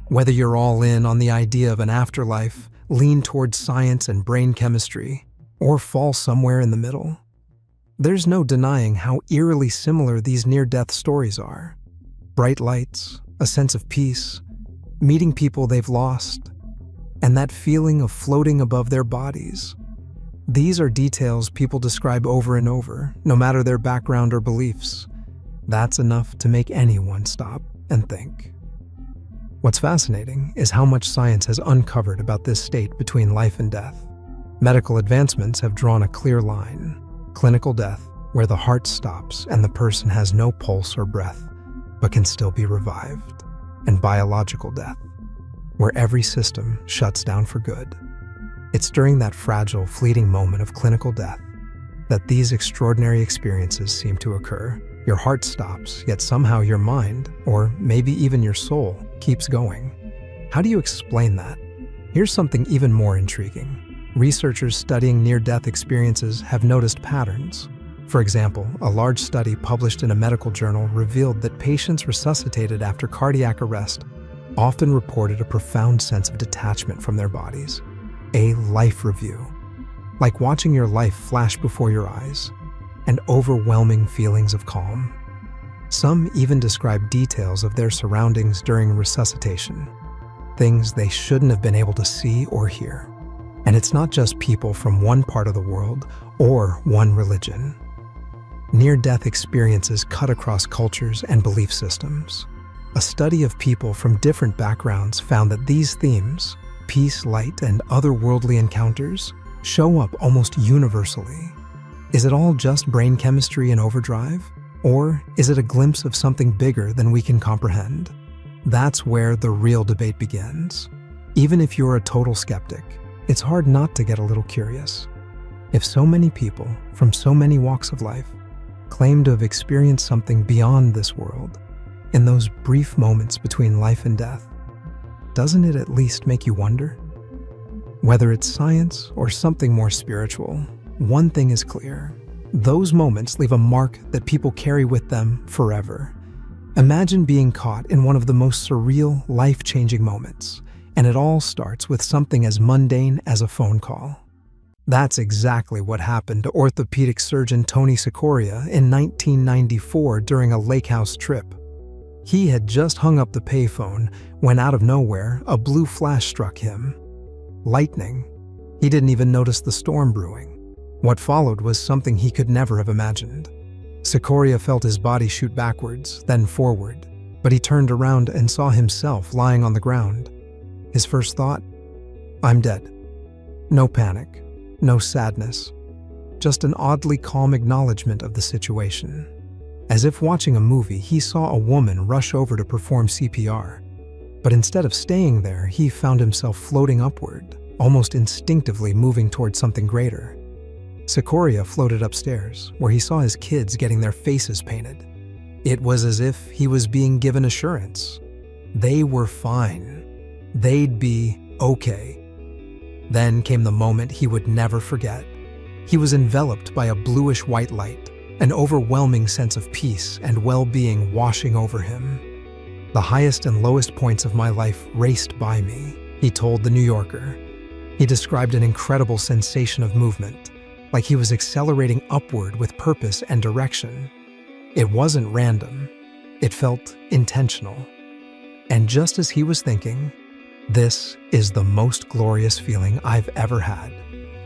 Whether you're all in on the idea of an afterlife, lean towards science and brain chemistry, or fall somewhere in the middle, there's no denying how eerily similar these near-death stories are. Bright lights, a sense of peace, meeting people they've lost, and that feeling of floating above their bodies. These are details people describe over and over, no matter their background or beliefs. That's enough to make anyone stop and think. What's fascinating is how much science has uncovered about this state between life and death. Medical advancements have drawn a clear line: clinical death, where the heart stops and the person has no pulse or breath, but can still be revived, and biological death, where every system shuts down for good. It's during that fragile, fleeting moment of clinical death that these extraordinary experiences seem to occur. Your heart stops, yet somehow your mind, or maybe even your soul, keeps going. How do you explain that? Here's something even more intriguing. Researchers studying near-death experiences have noticed patterns. For example, a large study published in a medical journal revealed that patients resuscitated after cardiac arrest often reported a profound sense of detachment from their bodies, a life review, like watching your life flash before your eyes, and overwhelming feelings of calm. Some even describe details of their surroundings during resuscitation, things they shouldn't have been able to see or hear. And it's not just people from one part of the world or one religion. Near-death experiences cut across cultures and belief systems. A study of people from different backgrounds found that these themes, peace, light, and otherworldly encounters, show up almost universally. Is it all just brain chemistry in overdrive? Or is it a glimpse of something bigger than we can comprehend? That's where the real debate begins. Even if you're a total skeptic, it's hard not to get a little curious. If so many people from so many walks of life claim to have experienced something beyond this world in those brief moments between life and death, doesn't it at least make you wonder? Whether it's science or something more spiritual, one thing is clear. Those moments leave a mark that people carry with them forever. Imagine being caught in one of the most surreal, life-changing moments, and it all starts with something as mundane as a phone call. That's exactly what happened to orthopedic surgeon Tony Sikoria in 1994 during a lake house trip. He had just hung up the payphone when, out of nowhere, a blue flash struck him. Lightning. He didn't even notice the storm brewing. What followed was something he could never have imagined. Sikoria felt his body shoot backwards, then forward, but he turned around and saw himself lying on the ground. His first thought? I'm dead. No panic, no sadness, just an oddly calm acknowledgement of the situation. As if watching a movie, he saw a woman rush over to perform CPR. But instead of staying there, he found himself floating upward, almost instinctively moving towards something greater. Sikoria floated upstairs, where he saw his kids getting their faces painted. It was as if he was being given assurance. They were fine. They'd be okay. Then came the moment he would never forget. He was enveloped by a bluish-white light, an overwhelming sense of peace and well-being washing over him. The highest and lowest points of my life raced by me, he told The New Yorker. He described an incredible sensation of movement, like he was accelerating upward with purpose and direction. It wasn't random. It felt intentional. And just as he was thinking, this is the most glorious feeling I've ever had,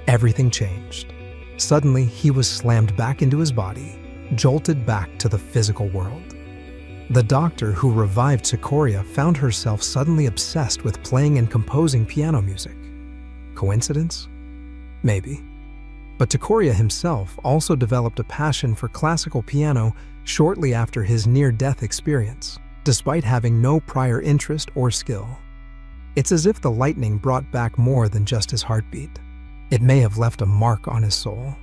everything changed. Suddenly, he was slammed back into his body, jolted back to the physical world. The doctor who revived Sikoria found herself suddenly obsessed with playing and composing piano music. Coincidence? Maybe. But Sikoria himself also developed a passion for classical piano shortly after his near-death experience, despite having no prior interest or skill. It's as if the lightning brought back more than just his heartbeat. It may have left a mark on his soul.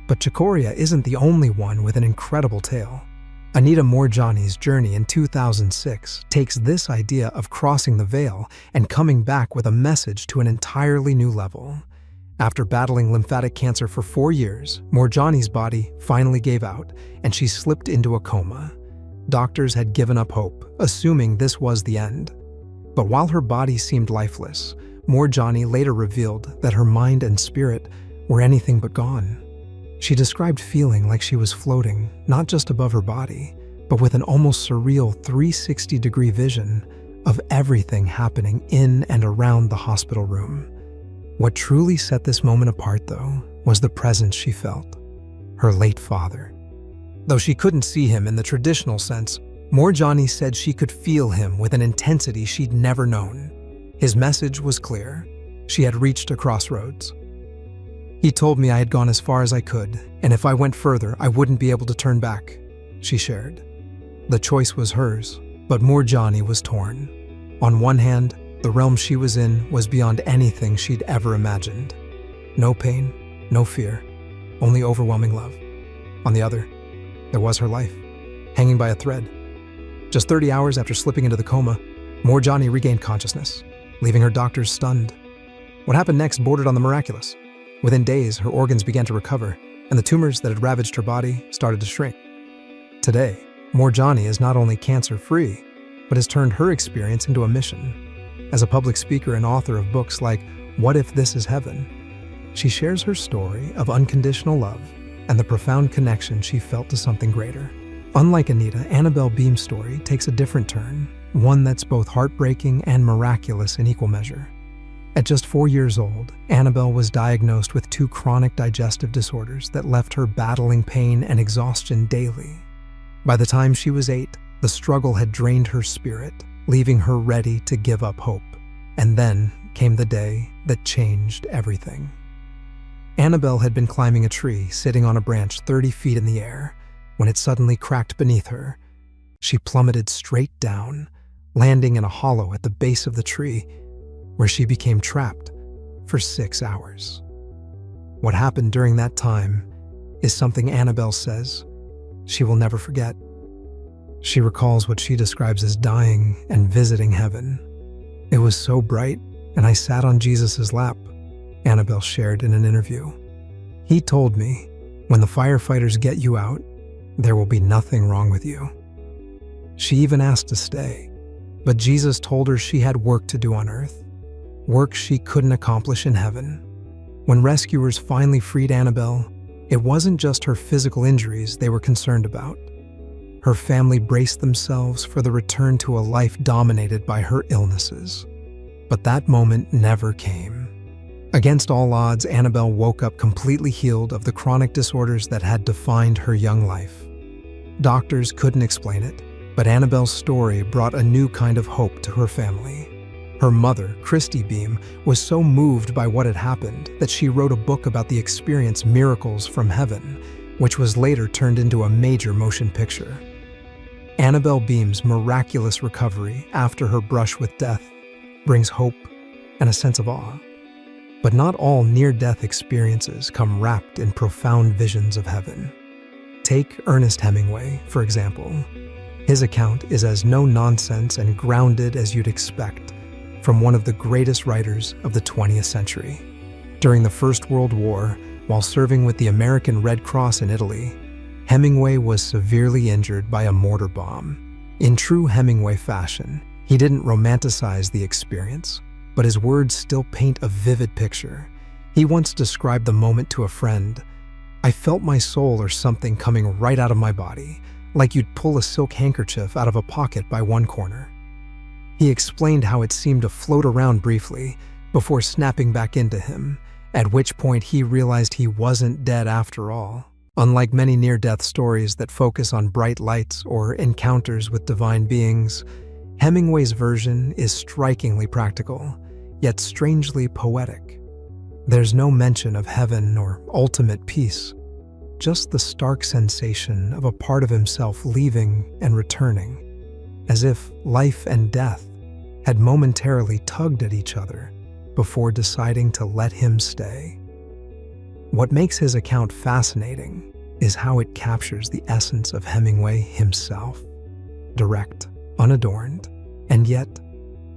But Sikoria isn't the only one with an incredible tale. Anita Moorjani's journey in 2006 takes this idea of crossing the veil and coming back with a message to an entirely new level. After battling lymphatic cancer for 4 years, Moorjani's body finally gave out, and she slipped into a coma. Doctors had given up hope, assuming this was the end. But while her body seemed lifeless, Moorjani later revealed that her mind and spirit were anything but gone. She described feeling like she was floating, not just above her body, but with an almost surreal 360-degree vision of everything happening in and around the hospital room. What truly set this moment apart, though, was the presence she felt. Her late father. Though she couldn't see him in the traditional sense, Moorjani said she could feel him with an intensity she'd never known. His message was clear. She had reached a crossroads. He told me I had gone as far as I could, and if I went further, I wouldn't be able to turn back, she shared. The choice was hers, but Moorjani was torn. On one hand, the realm she was in was beyond anything she'd ever imagined. No pain, no fear, only overwhelming love. On the other, there was her life, hanging by a thread. Just 30 hours after slipping into the coma, Moorjani regained consciousness, leaving her doctors stunned. What happened next bordered on the miraculous. Within days, her organs began to recover, and the tumors that had ravaged her body started to shrink. Today, Moorjani is not only cancer-free, but has turned her experience into a mission. As a public speaker and author of books like What If This Is Heaven, she shares her story of unconditional love and the profound connection she felt to something greater. Unlike Anita, Annabelle Beam's story takes a different turn, one that's both heartbreaking and miraculous in equal measure. At just 4 years old, Annabelle was diagnosed with 2 chronic digestive disorders that left her battling pain and exhaustion daily. By the time she was 8, the struggle had drained her spirit, leaving her ready to give up hope. And then came the day that changed everything. Annabelle had been climbing a tree, sitting on a branch 30 feet in the air, when it suddenly cracked beneath her. She plummeted straight down, landing in a hollow at the base of the tree, where she became trapped for 6 hours. What happened during that time is something Annabelle says she will never forget. She recalls what she describes as dying and visiting heaven. It was so bright, and I sat on Jesus' lap, Annabelle shared in an interview. He told me, when the firefighters get you out, there will be nothing wrong with you. She even asked to stay, but Jesus told her she had work to do on earth, work she couldn't accomplish in heaven. When rescuers finally freed Annabelle, it wasn't just her physical injuries they were concerned about. Her family braced themselves for the return to a life dominated by her illnesses. But that moment never came. Against all odds, Annabelle woke up completely healed of the chronic disorders that had defined her young life. Doctors couldn't explain it, but Annabelle's story brought a new kind of hope to her family. Her mother, Christy Beam, was so moved by what had happened that she wrote a book about the experience, Miracles from Heaven, which was later turned into a major motion picture. Annabelle Beam's miraculous recovery after her brush with death brings hope and a sense of awe. But not all near-death experiences come wrapped in profound visions of heaven. Take Ernest Hemingway, for example. His account is as no-nonsense and grounded as you'd expect from one of the greatest writers of the 20th century. During the First World War, while serving with the American Red Cross in Italy, Hemingway was severely injured by a mortar bomb. In true Hemingway fashion, he didn't romanticize the experience, but his words still paint a vivid picture. He once described the moment to a friend, "I felt my soul or something coming right out of my body, like you'd pull a silk handkerchief out of a pocket by one corner." He explained how it seemed to float around briefly before snapping back into him, at which point he realized he wasn't dead after all. Unlike many near-death stories that focus on bright lights or encounters with divine beings, Hemingway's version is strikingly practical, yet strangely poetic. There's no mention of heaven or ultimate peace, just the stark sensation of a part of himself leaving and returning, as if life and death had momentarily tugged at each other before deciding to let him stay. What makes his account fascinating is how it captures the essence of Hemingway himself. Direct, unadorned, and yet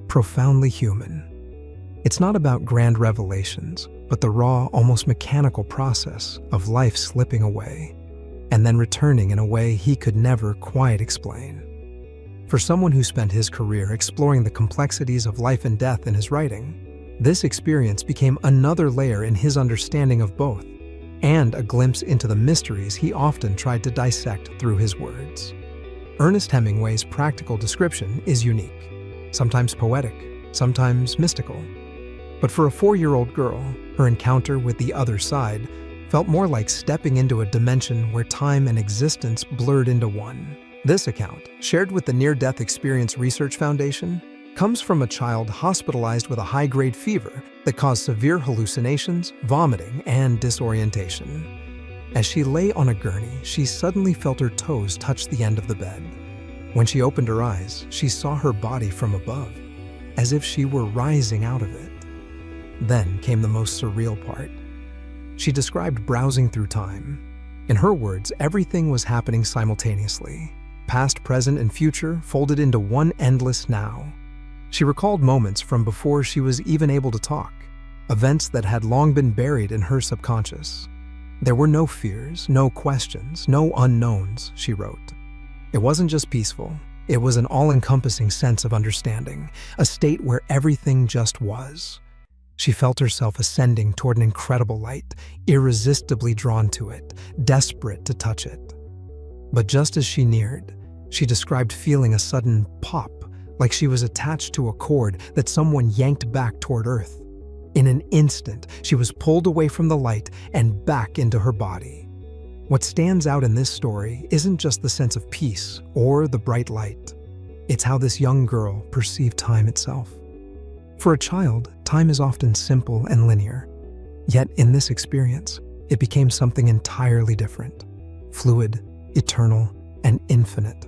profoundly human. It's not about grand revelations, but the raw, almost mechanical process of life slipping away and then returning in a way he could never quite explain. For someone who spent his career exploring the complexities of life and death in his writing, this experience became another layer in his understanding of both, and a glimpse into the mysteries he often tried to dissect through his words. Ernest Hemingway's practical description is unique, sometimes poetic, sometimes mystical. But for a 4-year-old girl, her encounter with the other side felt more like stepping into a dimension where time and existence blurred into one. This account, shared with the Near-Death Experience Research Foundation, comes from a child hospitalized with a high-grade fever that caused severe hallucinations, vomiting, and disorientation. As she lay on a gurney, she suddenly felt her toes touch the end of the bed. When she opened her eyes, she saw her body from above, as if she were rising out of it. Then came the most surreal part. She described browsing through time. In her words, everything was happening simultaneously. Past, present, and future folded into one endless now. She recalled moments from before she was even able to talk, events that had long been buried in her subconscious. There were no fears, no questions, no unknowns, she wrote. It wasn't just peaceful, it was an all-encompassing sense of understanding, a state where everything just was. She felt herself ascending toward an incredible light, irresistibly drawn to it, desperate to touch it. But just as she neared, she described feeling a sudden pop, like she was attached to a cord that someone yanked back toward Earth. In an instant, she was pulled away from the light and back into her body. What stands out in this story isn't just the sense of peace or the bright light. It's how this young girl perceived time itself. For a child, time is often simple and linear. Yet in this experience, it became something entirely different, fluid, eternal, and infinite.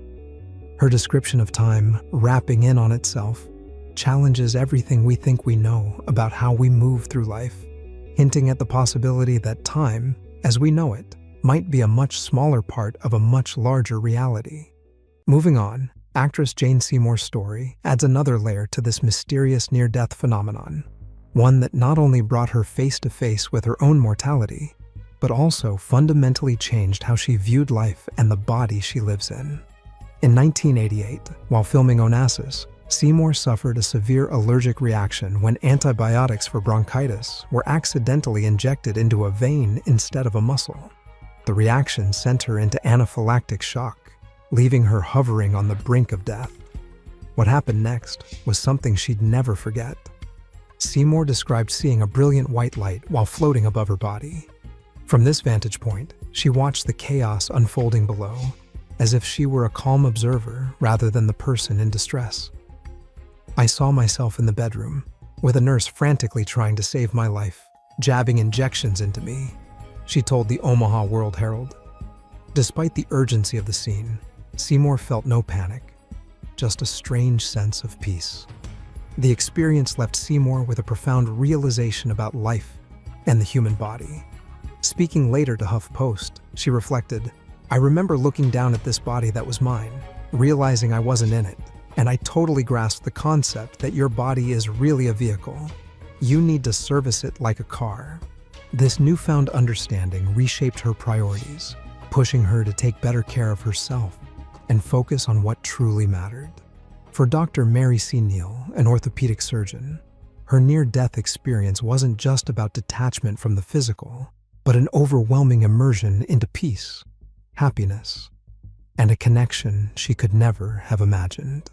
Her description of time wrapping in on itself challenges everything we think we know about how we move through life. hinting at the possibility that time, as we know it, might be a much smaller part of a much larger reality. Moving on, actress Jane Seymour's story adds another layer to this mysterious near-death phenomenon, one that not only brought her face to face with her own mortality, but also fundamentally changed how she viewed life and the body she lives in. In 1988, while filming Onassis, Seymour suffered a severe allergic reaction when antibiotics for bronchitis were accidentally injected into a vein instead of a muscle. The reaction sent her into anaphylactic shock, leaving her hovering on the brink of death. What happened next was something she'd never forget. Seymour described seeing a brilliant white light while floating above her body. From this vantage point, she watched the chaos unfolding below, as if she were a calm observer rather than the person in distress. I saw myself in the bedroom, with a nurse frantically trying to save my life, jabbing injections into me, she told the Omaha World Herald. Despite the urgency of the scene, Seymour felt no panic, just a strange sense of peace. The experience left Seymour with a profound realization about life and the human body. Speaking later to HuffPost, she reflected, "I remember looking down at this body that was mine, realizing I wasn't in it, and I totally grasped the concept that your body is really a vehicle. You need to service it like a car." This newfound understanding reshaped her priorities, pushing her to take better care of herself and focus on what truly mattered. For Dr. Mary C. Neal, an orthopedic surgeon, her near-death experience wasn't just about detachment from the physical, but an overwhelming immersion into peace, happiness, and a connection she could never have imagined.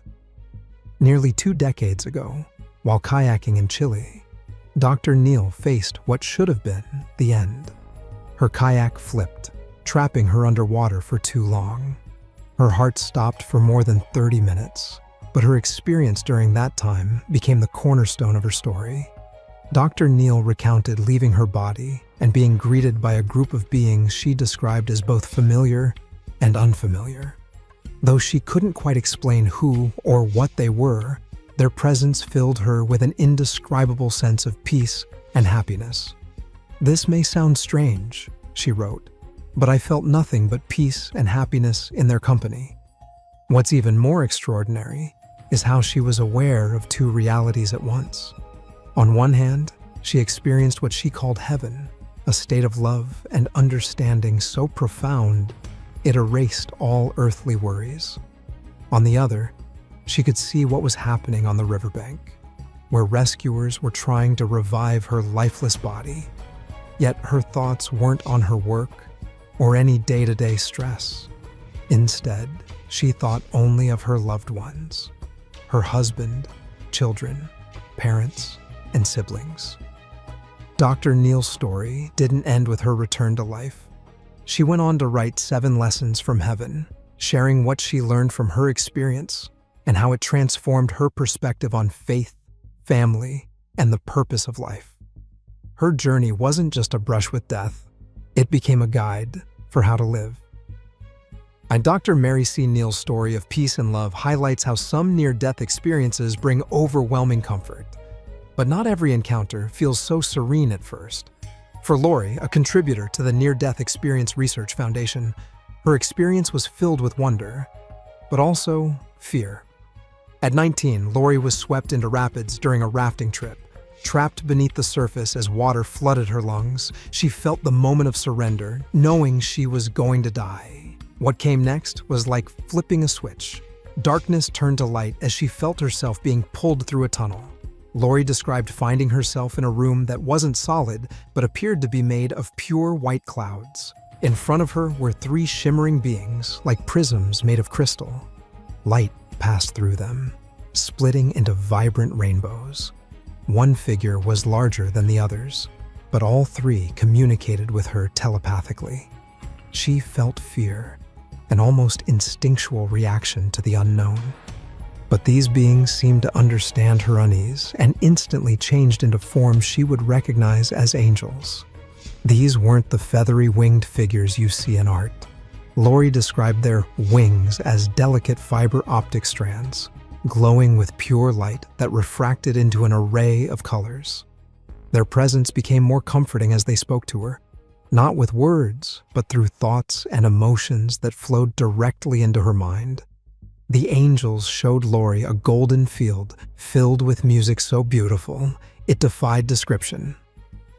Nearly 2 decades ago, while kayaking in Chile, Dr. Neal faced what should have been the end. Her kayak flipped, trapping her underwater for too long. Her heart stopped for more than 30 minutes, but her experience during that time became the cornerstone of her story. Dr. Neal recounted leaving her body and being greeted by a group of beings she described as both familiar and unfamiliar. Though she couldn't quite explain who or what they were, their presence filled her with an indescribable sense of peace and happiness. "This may sound strange," she wrote, "but I felt nothing but peace and happiness in their company." What's even more extraordinary is how she was aware of 2 realities at once. On one hand, she experienced what she called heaven, a state of love and understanding so profound it erased all earthly worries. On the other, she could see what was happening on the riverbank, where rescuers were trying to revive her lifeless body. Yet her thoughts weren't on her work or any day-to-day stress. Instead, she thought only of her loved ones, her husband, children, parents, and siblings. Dr. Neal's story didn't end with her return to life. She went on to write 7 lessons from heaven, sharing what she learned from her experience and how it transformed her perspective on faith, family, and the purpose of life. Her journey wasn't just a brush with death, it became a guide for how to live. And Dr. Mary C. Neal's story of peace and love highlights how some near-death experiences bring overwhelming comfort. But not every encounter feels so serene at first. For Lori, a contributor to the Near-Death Experience Research Foundation, her experience was filled with wonder, but also fear. At 19, Lori was swept into rapids during a rafting trip. Trapped beneath the surface as water flooded her lungs, she felt the moment of surrender, knowing she was going to die. What came next was like flipping a switch. Darkness turned to light as she felt herself being pulled through a tunnel. Lori described finding herself in a room that wasn't solid but appeared to be made of pure white clouds. In front of her were 3 shimmering beings like prisms made of crystal. Light passed through them, splitting into vibrant rainbows. One figure was larger than the others, but all 3 communicated with her telepathically. She felt fear, an almost instinctual reaction to the unknown. But these beings seemed to understand her unease and instantly changed into forms she would recognize as angels. These weren't the feathery winged figures you see in art. Lori described their wings as delicate fiber optic strands, glowing with pure light that refracted into an array of colors. Their presence became more comforting as they spoke to her, not with words, but through thoughts and emotions that flowed directly into her mind. The angels showed Lori a golden field filled with music so beautiful, it defied description.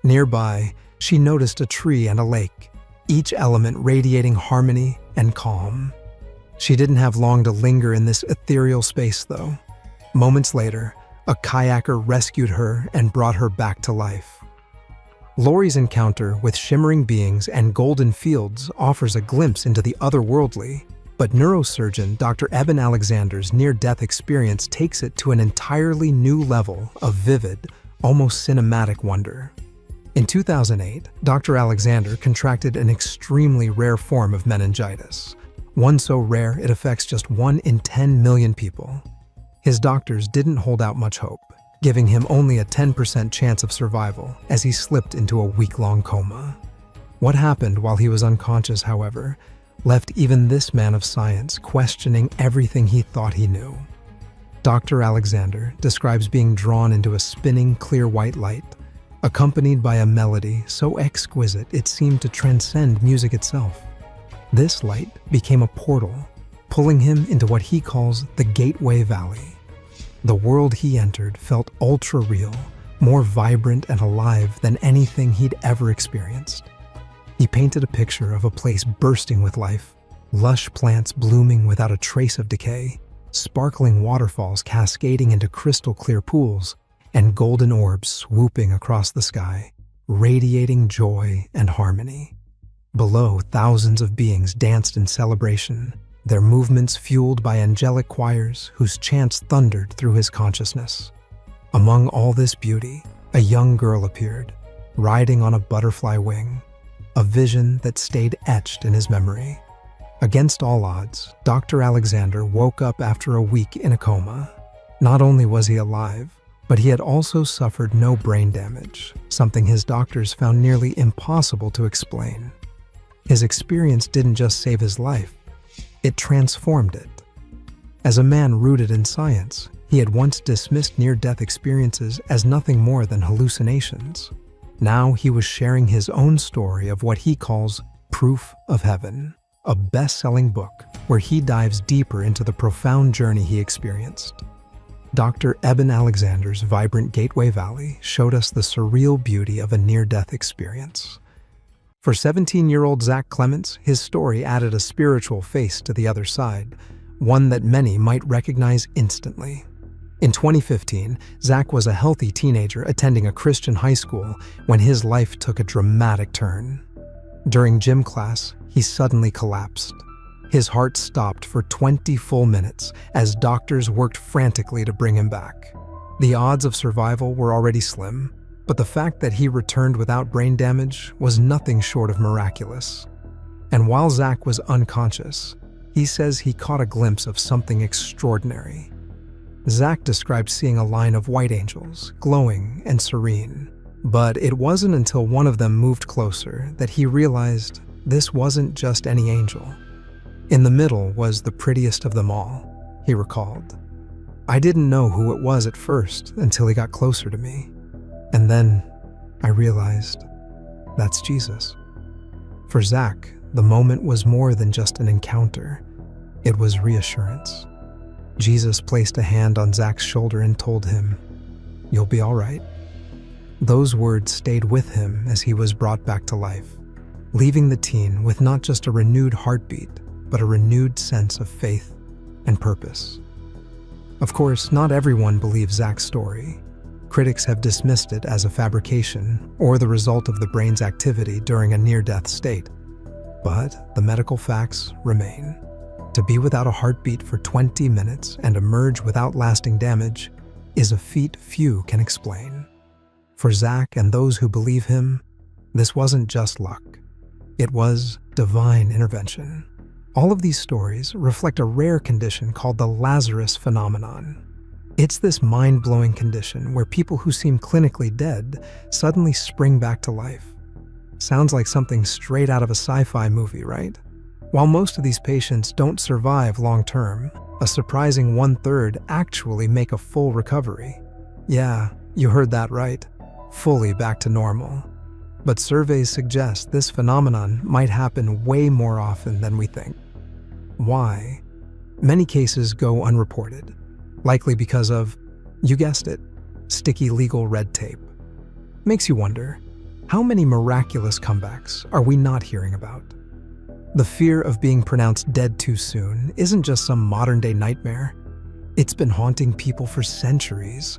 Nearby, she noticed a tree and a lake, each element radiating harmony and calm. She didn't have long to linger in this ethereal space, though. Moments later, a kayaker rescued her and brought her back to life. Lori's encounter with shimmering beings and golden fields offers a glimpse into the otherworldly, but neurosurgeon Dr. Eben Alexander's near-death experience takes it to an entirely new level of vivid, almost cinematic wonder. In 2008, Dr. Alexander contracted an extremely rare form of meningitis, one so rare it affects just 1 in 10 million people. His doctors didn't hold out much hope, giving him only a 10% chance of survival as he slipped into a week-long coma. What happened while he was unconscious, however, left even this man of science questioning everything he thought he knew. Dr. Alexander describes being drawn into a spinning clear white light, accompanied by a melody so exquisite it seemed to transcend music itself. This light became a portal, pulling him into what he calls the Gateway Valley. The world he entered felt ultra-real, more vibrant and alive than anything he'd ever experienced. He painted a picture of a place bursting with life, lush plants blooming without a trace of decay, sparkling waterfalls cascading into crystal-clear pools, and golden orbs swooping across the sky, radiating joy and harmony. Below, thousands of beings danced in celebration, their movements fueled by angelic choirs whose chants thundered through his consciousness. Among all this beauty, a young girl appeared, riding on a butterfly wing, a vision that stayed etched in his memory. Against all odds, Dr. Alexander woke up after a week in a coma. Not only was he alive, but he had also suffered no brain damage, something his doctors found nearly impossible to explain. His experience didn't just save his life, it transformed it. As a man rooted in science, he had once dismissed near-death experiences as nothing more than hallucinations. Now he was sharing his own story of what he calls Proof of Heaven, a best-selling book where he dives deeper into the profound journey he experienced. Dr. Eben Alexander's vibrant Gateway Valley showed us the surreal beauty of a near-death experience. For 17-year-old Zach Clements, his story added a spiritual face to the other side, one that many might recognize instantly. In 2015, Zach was a healthy teenager attending a Christian high school when his life took a dramatic turn. During gym class, he suddenly collapsed. His heart stopped for 20 full minutes as doctors worked frantically to bring him back. The odds of survival were already slim, but the fact that he returned without brain damage was nothing short of miraculous. And while Zach was unconscious, he says he caught a glimpse of something extraordinary. Zach described seeing a line of white angels, glowing and serene. But it wasn't until one of them moved closer that he realized this wasn't just any angel. In the middle was the prettiest of them all, he recalled. I didn't know who it was at first until he got closer to me. And then I realized that's Jesus. For Zach, the moment was more than just an encounter. It was reassurance. Jesus placed a hand on Zach's shoulder and told him, "You'll be all right." Those words stayed with him as he was brought back to life, leaving the teen with not just a renewed heartbeat, but a renewed sense of faith and purpose. Of course, not everyone believes Zach's story. Critics have dismissed it as a fabrication or the result of the brain's activity during a near-death state. But the medical facts remain. To be without a heartbeat for 20 minutes and emerge without lasting damage is a feat few can explain. For Zach and those who believe him, this wasn't just luck. It was divine intervention. All of these stories reflect a rare condition called the Lazarus phenomenon. It's this mind-blowing condition where people who seem clinically dead suddenly spring back to life. Sounds like something straight out of a sci-fi movie, right? While most of these patients don't survive long-term, a surprising 1/3 actually make a full recovery. Yeah, you heard that right. fully back to normal. But surveys suggest this phenomenon might happen way more often than we think. Why? Many cases go unreported, likely because of, you guessed it, sticky legal red tape. Makes you wonder, how many miraculous comebacks are we not hearing about? The fear of being pronounced dead too soon isn't just some modern-day nightmare. It's been haunting people for centuries.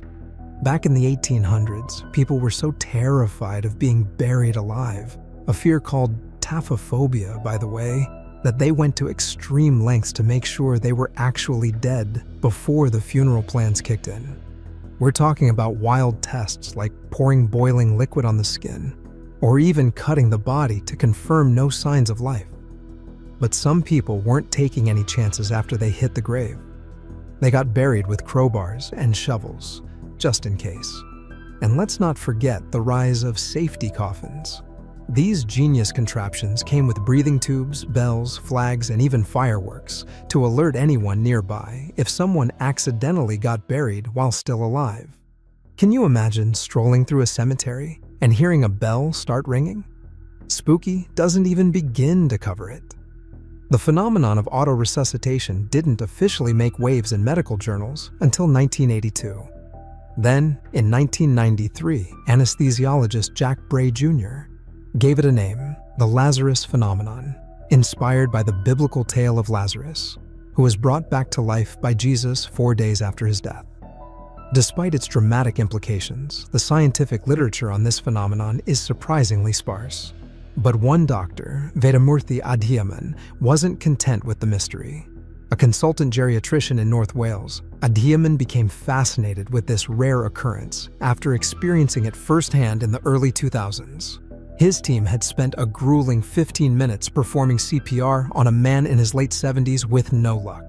Back in the 1800s, people were so terrified of being buried alive, a fear called taphophobia, by the way, that they went to extreme lengths to make sure they were actually dead before the funeral plans kicked in. We're talking about wild tests like pouring boiling liquid on the skin, or even cutting the body to confirm no signs of life. But some people weren't taking any chances after they hit the grave. They got buried with crowbars and shovels, just in case. And let's not forget the rise of safety coffins. These genius contraptions came with breathing tubes, bells, flags, and even fireworks to alert anyone nearby if someone accidentally got buried while still alive. Can you imagine strolling through a cemetery and hearing a bell start ringing? Spooky doesn't even begin to cover it. The phenomenon of autoresuscitation didn't officially make waves in medical journals until 1982. Then, in 1993, anesthesiologist Jack Bray Jr. gave it a name, the Lazarus phenomenon, inspired by the biblical tale of Lazarus, who was brought back to life by Jesus 4 days after his death. Despite its dramatic implications, the scientific literature on this phenomenon is surprisingly sparse. But one doctor, Vedamurthy Adhiyaman, wasn't content with the mystery. A consultant geriatrician in North Wales, Adhiyaman became fascinated with this rare occurrence after experiencing it firsthand in the early 2000s. His team had spent a grueling 15 minutes performing CPR on a man in his late 70s with no luck.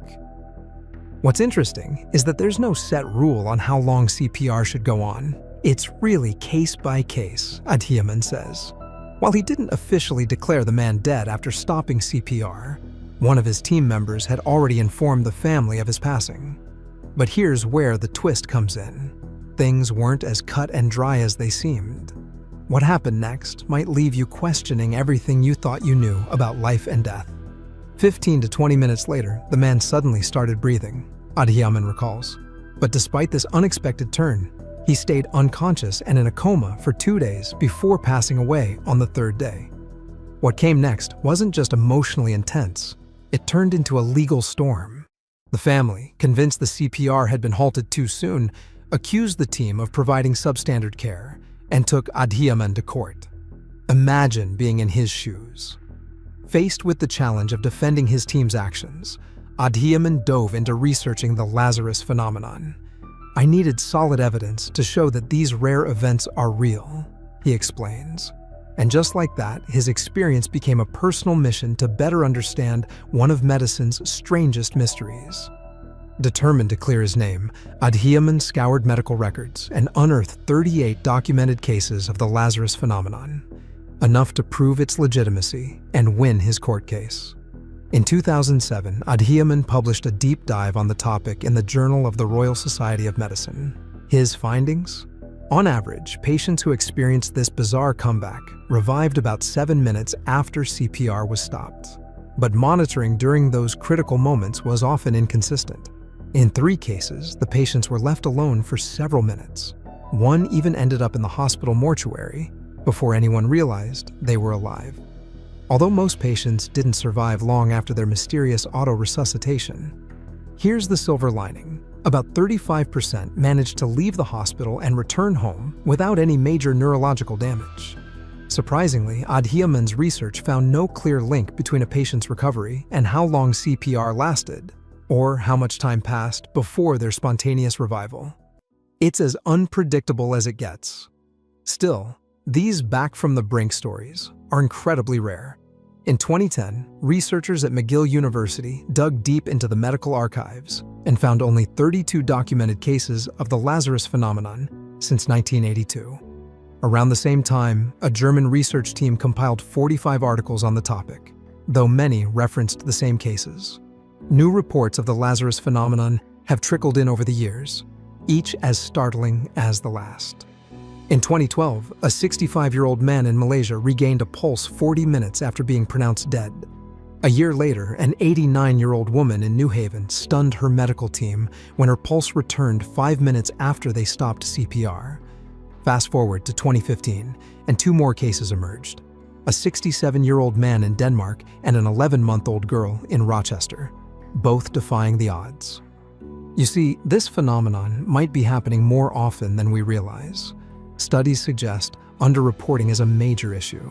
What's interesting is that there's no set rule on how long CPR should go on. It's really case by case, Adhiyaman says. While he didn't officially declare the man dead after stopping CPR, one of his team members had already informed the family of his passing. But here's where the twist comes in. Things weren't as cut and dry as they seemed. What happened next might leave you questioning everything you thought you knew about life and death. 15 to 20 minutes later, the man suddenly started breathing, Adhiyaman recalls. But despite this unexpected turn, he stayed unconscious and in a coma for 2 days before passing away on the 3rd day. What came next wasn't just emotionally intense, it turned into a legal storm. The family, convinced the CPR had been halted too soon, accused the team of providing substandard care and took Adhiyaman to court. Imagine being in his shoes. Faced with the challenge of defending his team's actions, Adhiyaman dove into researching the Lazarus phenomenon. "I needed solid evidence to show that these rare events are real," he explains. And just like that, his experience became a personal mission to better understand one of medicine's strangest mysteries. Determined to clear his name, Adhiyaman scoured medical records and unearthed 38 documented cases of the Lazarus phenomenon, enough to prove its legitimacy and win his court case. In 2007, Adhiyaman published a deep dive on the topic in the Journal of the Royal Society of Medicine. His findings? On average, patients who experienced this bizarre comeback revived about 7 minutes after CPR was stopped. But monitoring during those critical moments was often inconsistent. In 3 cases, the patients were left alone for several minutes. One even ended up in the hospital mortuary before anyone realized they were alive. Although most patients didn't survive long after their mysterious auto-resuscitation, here's the silver lining. About 35% managed to leave the hospital and return home without any major neurological damage. Surprisingly, Adhiyaman's research found no clear link between a patient's recovery and how long CPR lasted, or how much time passed before their spontaneous revival. It's as unpredictable as it gets. Still, these back-from-the-brink stories are incredibly rare. In 2010, researchers at McGill University dug deep into the medical archives and found only 32 documented cases of the Lazarus phenomenon since 1982. Around the same time, a German research team compiled 45 articles on the topic, though many referenced the same cases. New reports of the Lazarus phenomenon have trickled in over the years, each as startling as the last. In 2012, a 65-year-old man in Malaysia regained a pulse 40 minutes after being pronounced dead. A year later, an 89-year-old woman in New Haven stunned her medical team when her pulse returned 5 minutes after they stopped CPR. Fast forward to 2015, and 2 more cases emerged. A 67-year-old man in Denmark and an 11-month-old girl in Rochester, both defying the odds. You see, this phenomenon might be happening more often than we realize. Studies suggest underreporting is a major issue.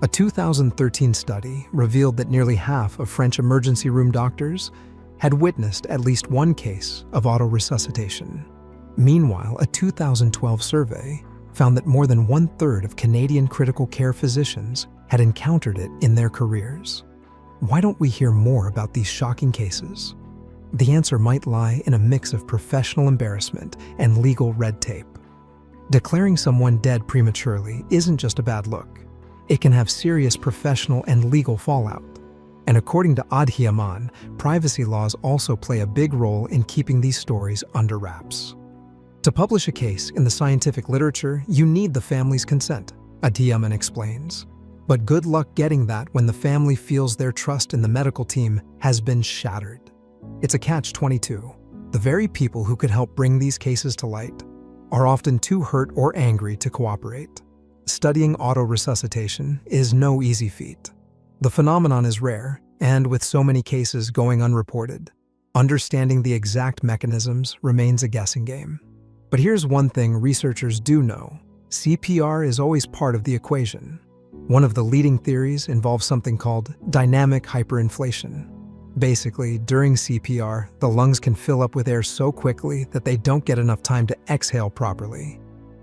A 2013 study revealed that nearly half of French emergency room doctors had witnessed at least one case of autoresuscitation. Meanwhile, a 2012 survey found that more than 1/3 of Canadian critical care physicians had encountered it in their careers. Why don't we hear more about these shocking cases? The answer might lie in a mix of professional embarrassment and legal red tape. Declaring someone dead prematurely isn't just a bad look. It can have serious professional and legal fallout. And according to Adhi Aman, privacy laws also play a big role in keeping these stories under wraps. To publish a case in the scientific literature, you need the family's consent, Adhi Aman explains. But good luck getting that when the family feels their trust in the medical team has been shattered. It's a catch-22. The very people who could help bring these cases to light are often too hurt or angry to cooperate. Studying autoresuscitation is no easy feat. The phenomenon is rare, and with so many cases going unreported, understanding the exact mechanisms remains a guessing game. But here's one thing researchers do know. CPR is always part of the equation. One of the leading theories involves something called dynamic hyperinflation. Basically, during CPR, the lungs can fill up with air so quickly that they don't get enough time to exhale properly.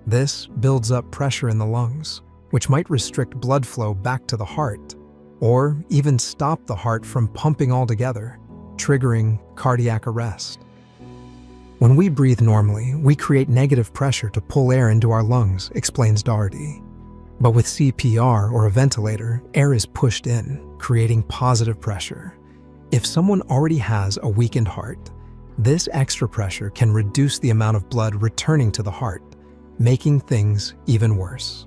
This builds up pressure in the lungs, which might restrict blood flow back to the heart, or even stop the heart from pumping altogether, triggering cardiac arrest. When we breathe normally, we create negative pressure to pull air into our lungs, explains Doherty. But with CPR or a ventilator, air is pushed in, creating positive pressure. If someone already has a weakened heart, this extra pressure can reduce the amount of blood returning to the heart, making things even worse.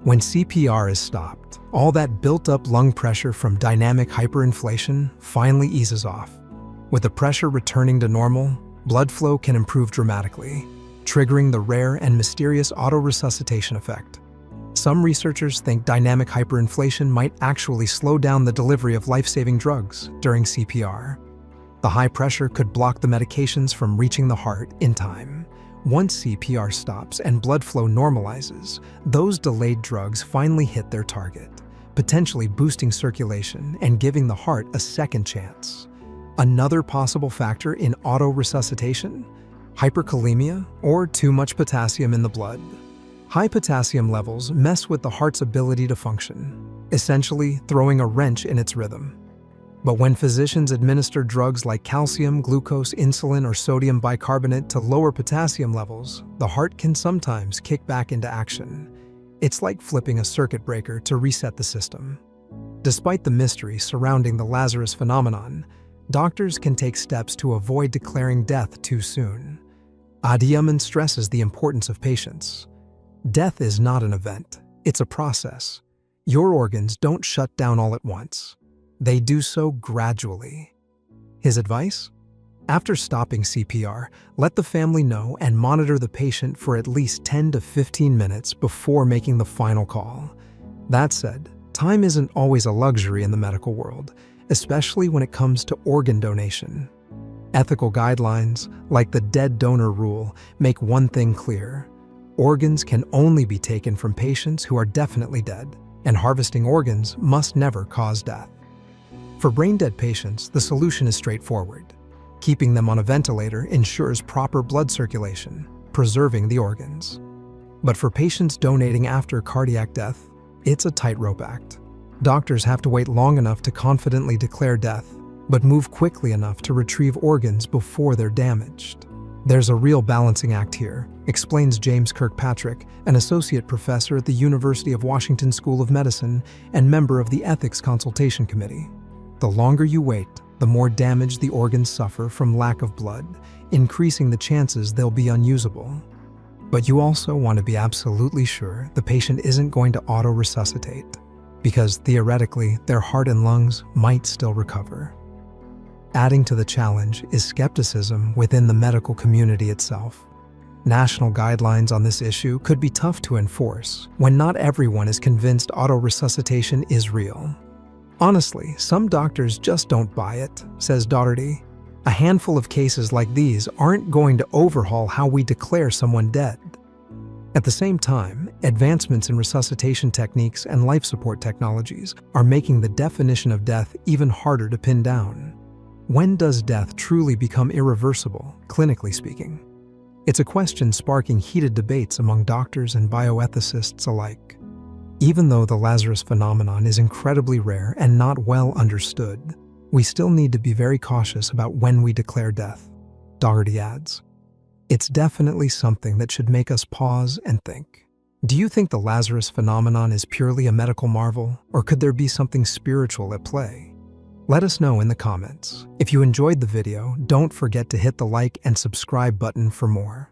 When CPR is stopped, all that built-up lung pressure from dynamic hyperinflation finally eases off. With the pressure returning to normal, blood flow can improve dramatically, triggering the rare and mysterious autoresuscitation effect. Some researchers think dynamic hyperinflation might actually slow down the delivery of life-saving drugs during CPR. The high pressure could block the medications from reaching the heart in time. Once CPR stops and blood flow normalizes, those delayed drugs finally hit their target, potentially boosting circulation and giving the heart a second chance. Another possible factor in autoresuscitation? Hyperkalemia, or too much potassium in the blood. High potassium levels mess with the heart's ability to function, essentially throwing a wrench in its rhythm. But when physicians administer drugs like calcium, glucose, insulin, or sodium bicarbonate to lower potassium levels, the heart can sometimes kick back into action. It's like flipping a circuit breaker to reset the system. Despite the mystery surrounding the Lazarus phenomenon, doctors can take steps to avoid declaring death too soon. Adhi Aman stresses the importance of patience. Death is not an event, it's a process. Your organs don't shut down all at once. They do so gradually. His advice? After stopping CPR, let the family know and monitor the patient for at least 10 to 15 minutes before making the final call. That said, time isn't always a luxury in the medical world, especially when it comes to organ donation. Ethical guidelines, like the dead donor rule, make one thing clear. Organs can only be taken from patients who are definitely dead, and harvesting organs must never cause death. For brain-dead patients, the solution is straightforward. Keeping them on a ventilator ensures proper blood circulation, preserving the organs. But for patients donating after cardiac death, it's a tightrope act. Doctors have to wait long enough to confidently declare death, but move quickly enough to retrieve organs before they're damaged. There's a real balancing act here, explains James Kirkpatrick, an associate professor at the University of Washington School of Medicine and member of the Ethics Consultation Committee. The longer you wait, the more damage the organs suffer from lack of blood, increasing the chances they'll be unusable. But you also want to be absolutely sure the patient isn't going to auto-resuscitate, because theoretically, their heart and lungs might still recover. Adding to the challenge is skepticism within the medical community itself. National guidelines on this issue could be tough to enforce when not everyone is convinced auto-resuscitation is real. Honestly, some doctors just don't buy it, says Doherty. A handful of cases like these aren't going to overhaul how we declare someone dead. At the same time, advancements in resuscitation techniques and life support technologies are making the definition of death even harder to pin down. When does death truly become irreversible, clinically speaking? It's a question sparking heated debates among doctors and bioethicists alike. Even though the Lazarus phenomenon is incredibly rare and not well understood, we still need to be very cautious about when we declare death, Doherty adds. It's definitely something that should make us pause and think. Do you think the Lazarus phenomenon is purely a medical marvel, or could there be something spiritual at play? Let us know in the comments. If you enjoyed the video, don't forget to hit the like and subscribe button for more.